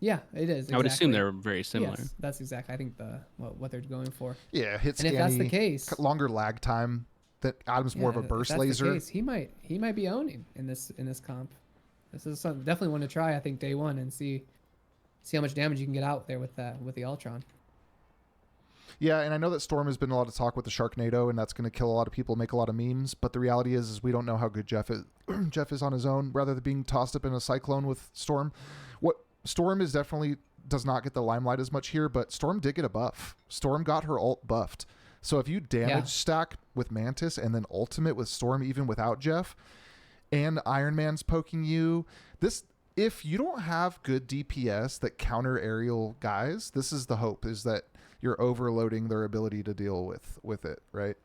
Yeah, it is. I would assume exactly. they're very similar. Yes, that's exactly. I think what they're going for. Yeah, hit And if that's the scanny, case, longer lag time. That Adam's more of a if burst that's laser. the case, he might be owning in this comp. This is something definitely want to try. I think day one and see how much damage you can get out there with the Ultron. Yeah, and I know that Storm has been a lot of talk with the Sharknado, and that's going to kill a lot of people, make a lot of memes. But the reality is we don't know how good Jeff is. Jeff is on his own, rather than being tossed up in a cyclone with Storm. What Storm is definitely does not get the limelight as much here, but Storm did get a buff. Storm got her ult buffed. So if you damage stack with Mantis and then ultimate with Storm, even without Jeff, and Iron Man's poking you, if you don't have good DPS that counter aerial guys, this is the hope, is that you're overloading their ability to deal with it, right?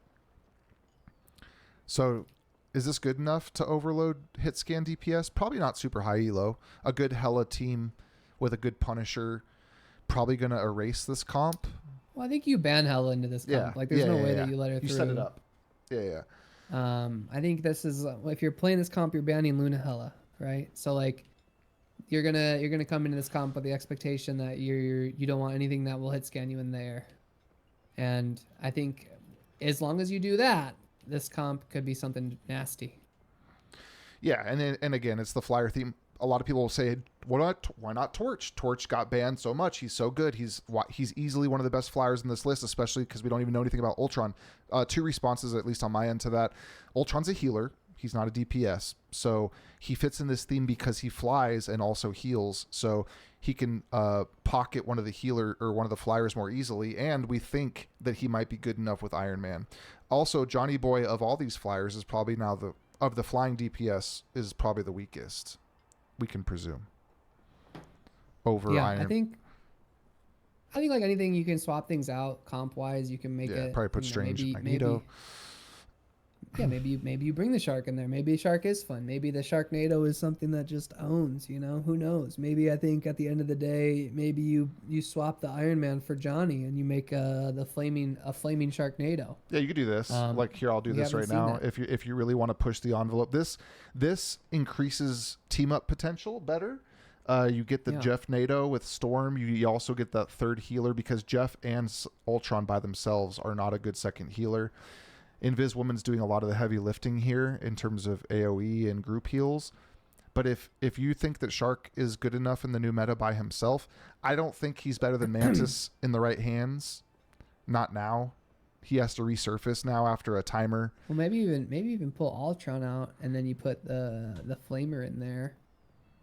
So is this good enough to overload hit scan DPS? Probably not super high elo. A good Hela team with a good Punisher probably going to erase this comp. Well, I think you ban Hela into this comp. Like, there's no way that you let her through. You set it up. Yeah. I think this is if you're playing this comp, you're banning Luna Hela, right? So like, you're gonna come into this comp with the expectation that you don't want anything that will hit scan you in there, and I think as long as you do that, this comp could be something nasty. Yeah, and again, it's the flyer theme. A lot of people will say, why not Torch? Torch got banned so much. He's so good. He's easily one of the best flyers in this list, especially because we don't even know anything about Ultron. Two responses, at least on my end, to that. Ultron's a healer. He's not a DPS. So he fits in this theme because he flies and also heals. So he can pocket one of the healer or one of the flyers more easily. And we think that he might be good enough with Iron Man. Also, Johnny Boy of all these flyers is probably now of the flying DPS is probably the weakest. We can presume over Iron. I think like anything, you can swap things out comp wise. You can make it. Probably put Strange Magneto. Maybe you bring the Shark in there. Maybe Shark is fun. Maybe the Sharknado is something that just owns. You know, who knows? Maybe I think at the end of the day, maybe you swap the Iron Man for Johnny and you make a flaming Sharknado. Yeah, you could do this. Like here, I'll do this right now. If you really want to push the envelope, this increases team up potential better. You get the Jeff NATO with Storm. You also get that third healer because Jeff and Ultron by themselves are not a good second healer. Invis Woman's doing a lot of the heavy lifting here in terms of AoE and group heals. But if you think that Shark is good enough in the new meta by himself, I don't think he's better than Mantis in the right hands. Not now. He has to resurface now after a timer. Well, maybe even pull Ultron out and then you put the Flamer in there.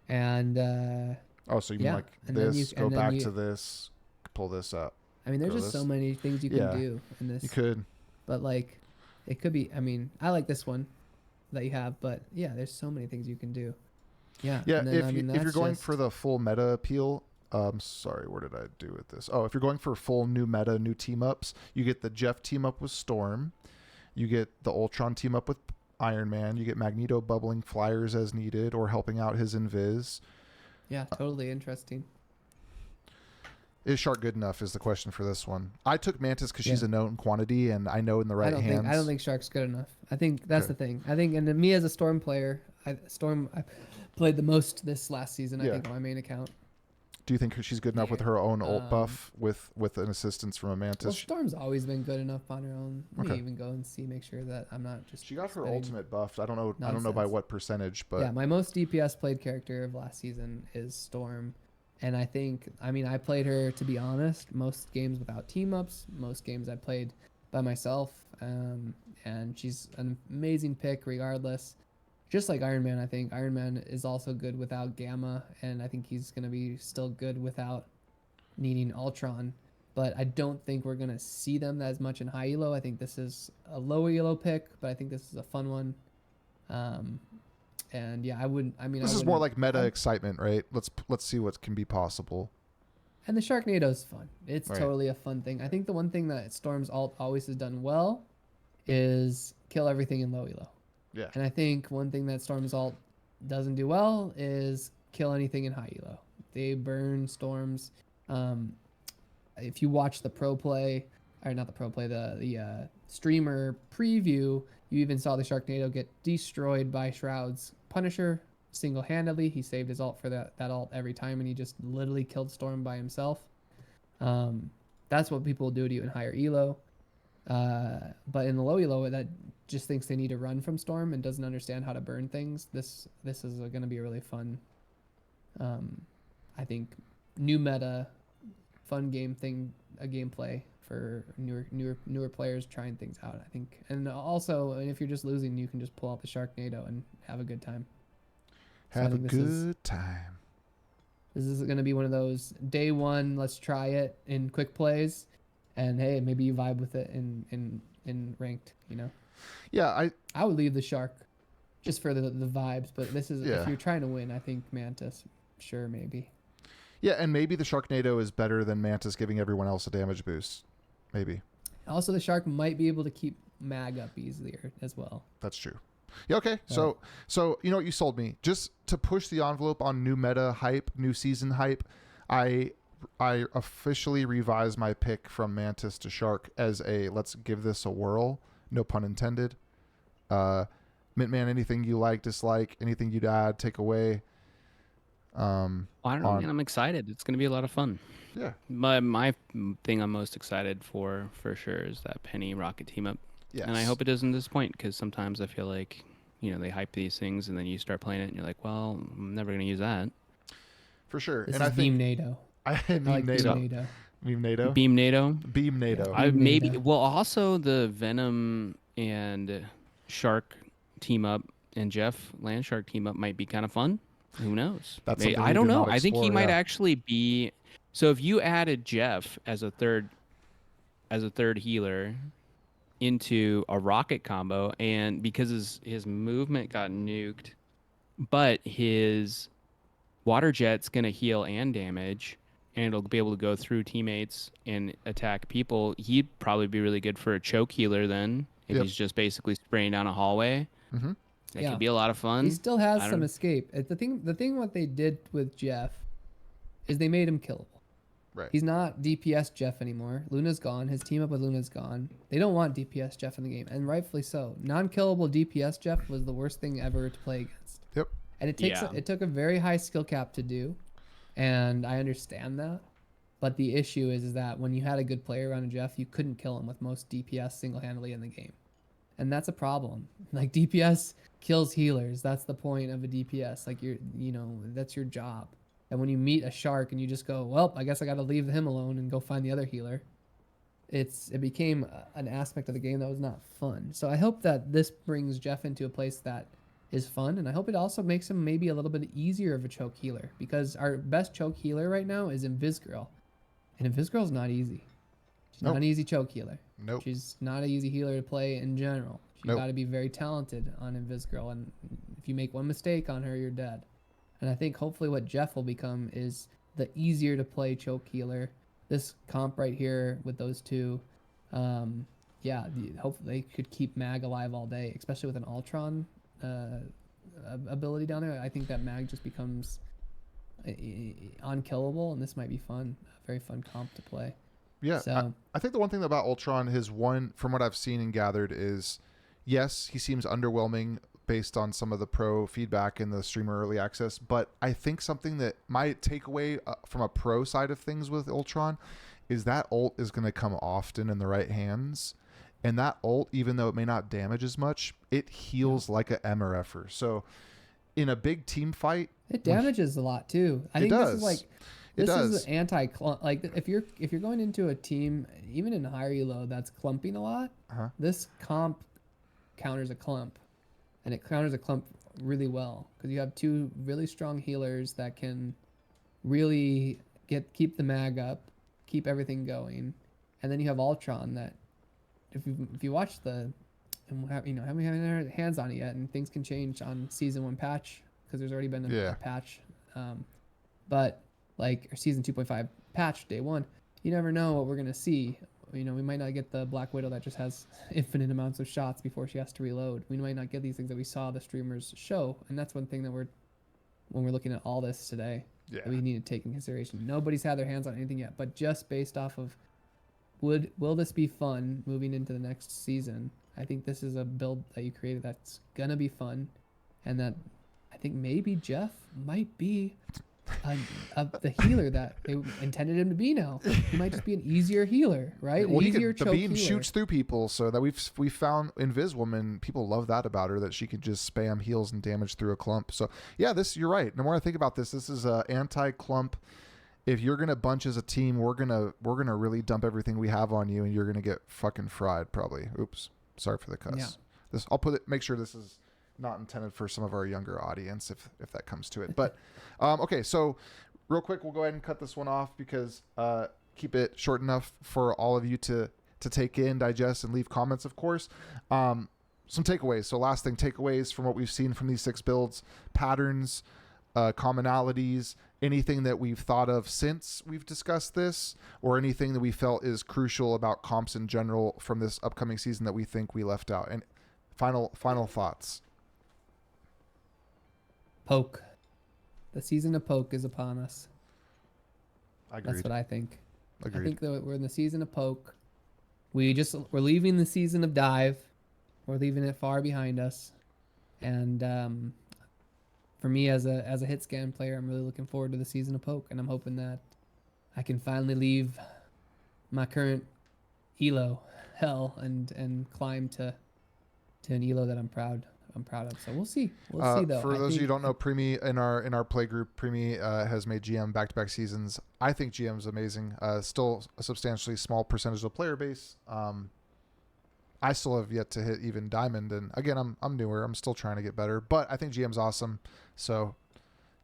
And so you mean like and this, go back to this, pull this up. I mean, there's just so many things you can do in this. You could. But like, it could be, I mean, I like this one that you have, but yeah, there's so many things you can do. Yeah. Yeah. And then, if you're going for the full meta appeal, sorry, where did I do with this? Oh, if you're going for full new meta, new team ups, you get the Jeff team up with Storm. You get the Ultron team up with Iron Man. You get Magneto bubbling flyers as needed or helping out his Invis. Yeah, totally interesting. Is Shark good enough is the question for this one. I took Mantis because she's a known quantity and I know in the right hands. I don't think Shark's good enough. I think that's the thing. I think, and me as a Storm player, I played the most this last season, I think, on my main account. Do you think she's good enough with her own ult buff with an assistance from a Mantis? Well, Storm's always been good enough on her own. Let me even go and make sure that I'm not just. She got her ultimate buffed. I don't know by what percentage, but yeah, my most DPS played character of last season is Storm, and I think I played her, to be honest, most games without team ups. Most games I played by myself, and she's an amazing pick regardless. Just like Iron Man, I think Iron Man is also good without Gamma, and I think he's going to be still good without needing Ultron. But I don't think we're going to see them as much in high elo. I think this is a low elo pick, but I think this is a fun one. And yeah, this is more like meta excitement, right? Let's see what can be possible. And the Sharknado is fun. It's totally a fun thing. I think the one thing that Storm's ult always has done well is kill everything in low elo. Yeah. And I think one thing that Storm's ult doesn't do well is kill anything in high elo. They burn Storms. If you watch the the streamer preview, you even saw the Sharknado get destroyed by Shroud's Punisher. single-handedly. He saved his ult for that ult every time, and he just literally killed Storm by himself. That's what people do to you in higher elo. But in the low elo, that just thinks they need to run from Storm and doesn't understand how to burn things. This is going to be a really fun, I think, new meta, fun gameplay for newer players trying things out, I think. And also, if you're just losing, you can just pull out the Sharknado and have a good time. Have a good time. This is going to be one of those day one, let's try it in quick plays, and hey, maybe you vibe with it in ranked, you know. Yeah, I would leave the Shark just for the vibes, but this is if you're trying to win, I think Mantis, sure, maybe. Yeah, and maybe the Sharknado is better than Mantis giving everyone else a damage boost. Maybe. Also, the Shark might be able to keep mag up easier as well. That's true. Yeah, okay. So you know what, you sold me. Just to push the envelope on new meta hype, new season hype, I officially revised my pick from Mantis to Shark as a let's give this a whirl. No pun intended. Mintman, anything you like, dislike, anything you'd add, take away? I don't know, man. I'm excited. It's going to be a lot of fun. Yeah. My thing I'm most excited for sure is that Penny Rocket team up. Yes. And I hope it doesn't disappoint, because sometimes I feel like, you know, they hype these things and then you start playing it and you're like, well, I'm never going to use that. For sure. This and is I think Beam-nado. Beam-nado. Beam-nado? Beam-nado. I maybe, well, also the Venom and Shark team up and Jeff Landshark team up might be kind of fun. Who knows? That's I don't know. I think he might actually be. So if you added Jeff as a third healer into a rocket combo, and because his movement got nuked, but his water jet's gonna heal and damage, and it'll be able to go through teammates and attack people, he'd probably be really good for a choke healer then, if he's just basically spraying down a hallway. Mm-hmm. That could be a lot of fun. He still has some escape. The thing what they did with Jeff is they made him killable. Right. He's not DPS Jeff anymore. Luna's gone. His team up with Luna's gone. They don't want DPS Jeff in the game, and rightfully so. Non-killable DPS Jeff was the worst thing ever to play against. Yep. And it took a very high skill cap to do, and I understand that. But the issue is that when you had a good player around Jeff, you couldn't kill him with most DPS single-handedly in the game. And that's a problem. Like, DPS kills healers. That's the point of a DPS. Like, that's your job. And when you meet a Shark and you just go, well, I guess I got to leave him alone and go find the other healer, it became an aspect of the game that was not fun. So I hope that this brings Jeff into a place that is fun, and I hope it also makes him maybe a little bit easier of a choke healer, because our best choke healer right now is Invisgirl. And Invisgirl's not easy. She's not an easy choke healer. Nope. She's not an easy healer to play in general. You got to be very talented on Invisgirl, and if you make one mistake on her, you're dead. And I think hopefully what Jeff will become is the easier to play choke healer. This comp right here with those two, hopefully they could keep Mag alive all day, especially with an Ultron ability down there. I think that Mag just becomes unkillable, and this might be fun, a very fun comp to play. Yeah, so, I think the one thing about Ultron, from what I've seen and gathered, is yes, he seems underwhelming based on some of the pro feedback in the streamer early access, but I think something that my takeaway from a pro side of things with Ultron is that ult is going to come often in the right hands, and that ult, even though it may not damage as much, it heals like a MRFer. So in a big team fight, it damages a lot too. I think this is like this is anti-clump. Like if you're going into a team, even in higher elo, that's clumping a lot, this comp counters a clump. And it counters a clump really well, because you have two really strong healers that can really keep the mag up, keep everything going, and then you have Ultron that, if you watch and we haven't had hands on it yet, and things can change on season 1 patch, because there's already been a patch, but like season 2.5 patch day 1, you never know what we're gonna see. We might not get the Black Widow that just has infinite amounts of shots before she has to reload. We might not get these things that we saw the streamers show, and that's one thing that when we're looking at all this today, that we need to take in consideration. Nobody's had their hands on anything yet, but just based off of will this be fun moving into the next season? I think this is a build that you created that's gonna be fun, and that I think maybe Jeff might be the healer that they intended him to be now. He might just be an easier healer, right? Well, Easier the choke beam healer. shoots through people, so that we found in Viswoman, people love that about her, that she could just spam heals and damage through a clump. So yeah, you're right. The more I think about this is a anti-clump. If you're gonna bunch as a team, we're gonna really dump everything we have on you, and you're gonna get fucking fried probably. Oops, sorry for the cuss. Yeah. I'll make sure this is not intended for some of our younger audience if that comes to it. But okay, so real quick, we'll go ahead and cut this one off because keep it short enough for all of you to take in, digest, and leave comments, of course. Some takeaways. So last thing, takeaways from what we've seen from these 6 builds, patterns, commonalities, anything that we've thought of since we've discussed this, or anything that we felt is crucial about comps in general from this upcoming season that we think we left out. And final thoughts. Poke. The season of poke is upon us. Agreed. That's what I think. Agreed. I think that we're in the season of poke. We're leaving the season of dive. We're leaving it far behind us. And for me as a hit scan player, I'm really looking forward to the season of poke, and I'm hoping that I can finally leave my current elo hell and climb to an elo that I'm proud of. So we'll see. We'll see though. For those of you who don't know, Preemie in our play group, Preemie has made GM back-to-back seasons. I think GM's amazing. Still a substantially small percentage of the player base. I still have yet to hit even diamond, and again, I'm newer. I'm still trying to get better, but I think GM's awesome. So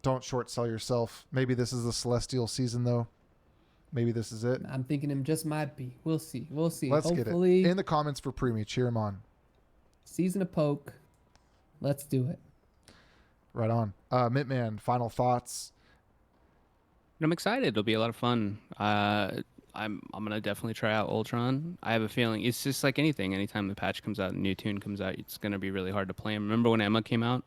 don't short sell yourself. Maybe this is the celestial season though. Maybe this is it. I'm thinking him just might be. We'll see. Let's Hopefully, get it in the comments for Preemie. Cheer him on. Season of poke. Let's do it. Right on. Mintman, final thoughts. I'm excited. It'll be a lot of fun. I'm gonna definitely try out Ultron. I have a feeling it's just like anything. Anytime the patch comes out, a new tune comes out, it's gonna be really hard to play him. Remember when Emma came out,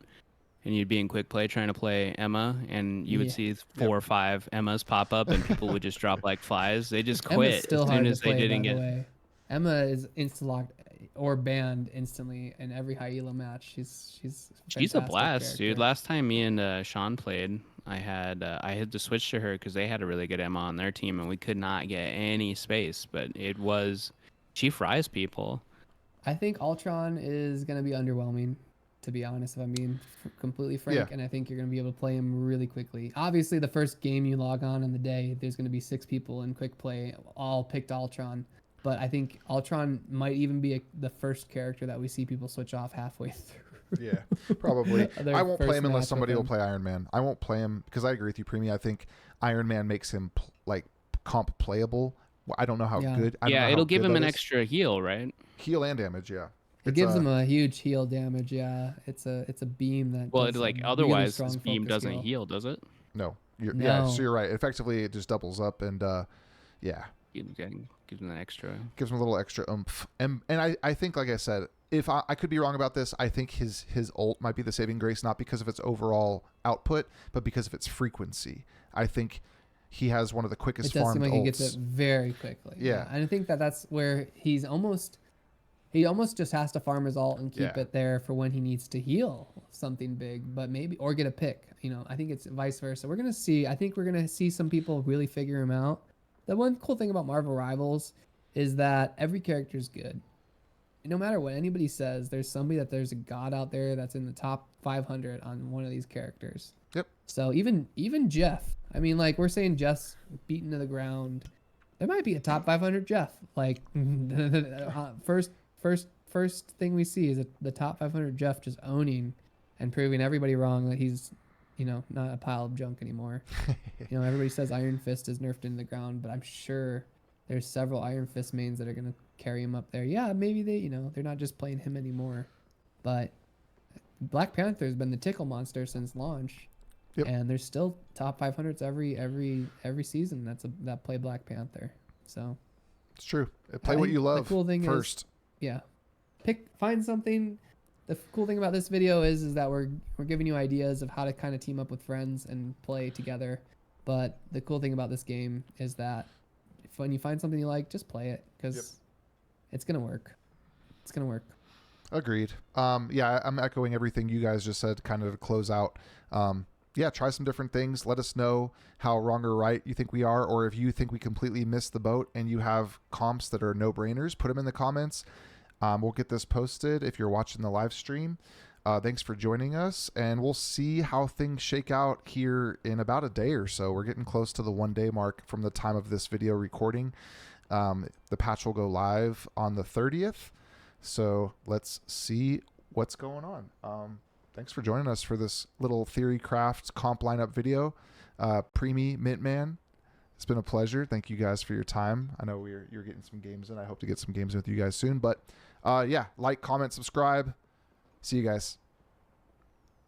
and you'd be in quick play trying to play Emma, and you would see 4 or 5 Emmas pop up, and people would just drop like flies. They just quit Emma's still as hard soon to as play, they didn't by the get. way. Emma is insta-locked or banned instantly in every high elo match. She's a fantastic blast, character. dude. Last time me and Sean played, I had to switch to her because they had a really good Emma on their team, and we could not get any space. But she fries people. I think Ultron is going to be underwhelming, to be honest, if I'm being completely frank. Yeah. And I think you're going to be able to play him really quickly. Obviously, the first game you log on the day, there's going to be 6 people in quick play, all picked Ultron. But I think Ultron might even be the first character that we see people switch off halfway through. Yeah, probably. I won't play him unless somebody will him. play Iron Man. I won't play him because I agree with you, Preemie. I think Iron Man makes him comp playable. I don't know how good. It'll give him an extra heal, right? Heal and damage, yeah. It gives him a huge heal damage, yeah. It's a beam that. Well, does like some otherwise, really his strong beam focus doesn't heal. heal, does it? No. No. Yeah, so you're right. Effectively, it just doubles up, and yeah. Gives him an extra. Gives him a little extra oomph. And I think, like I said, if I could be wrong about this, I think his ult might be the saving grace, not because of its overall output, but because of its frequency. I think he has one of the quickest it does farmed seem like ults. he gets it very quickly. Yeah. And I think that's where he almost just has to farm his ult and keep it there for when he needs to heal something big, but maybe, or get a pick. I think it's vice versa. I think we're going to see some people really figure him out. The one cool thing about Marvel Rivals is that every character is good. And no matter what anybody says, there's a god out there that's in the top 500 on one of these characters. Yep. So even Jeff, I mean, like, we're saying Jeff's beaten to the ground. There might be a top 500 Jeff. Like, first thing we see is the top 500 Jeff just owning and proving everybody wrong that he's, not a pile of junk anymore. Everybody says Iron Fist is nerfed into the ground, but I'm sure there's several Iron Fist mains that are going to carry him up there. Yeah, maybe they're not just playing him anymore. But Black Panther has been the tickle monster since launch. Yep. And there's still top 500s every season that play Black Panther. So It's true. Play what you love the cool thing first. Find something. The cool thing about this video is that we're giving you ideas of how to kind of team up with friends and play together. But the cool thing about this game is that when you find something you like, just play it because it's gonna work. It's gonna work. Agreed. Yeah, I'm echoing everything you guys just said kind of to close out. Yeah, try some different things. Let us know how wrong or right you think we are, or if you think we completely missed the boat and you have comps that are no-brainers, put them in the comments. We'll get this posted if you're watching the live stream. Thanks for joining us, and we'll see how things shake out here in about a day or so. We're getting close to the 1 day mark from the time of this video recording. The patch will go live on the 30th. So let's see what's going on. Thanks for joining us for this little Theorycraft comp lineup video. Preemie, Mintman, it's been a pleasure. Thank you guys for your time. I know you're getting some games in. I hope to get some games with you guys soon. But yeah, like, comment, subscribe. See you guys.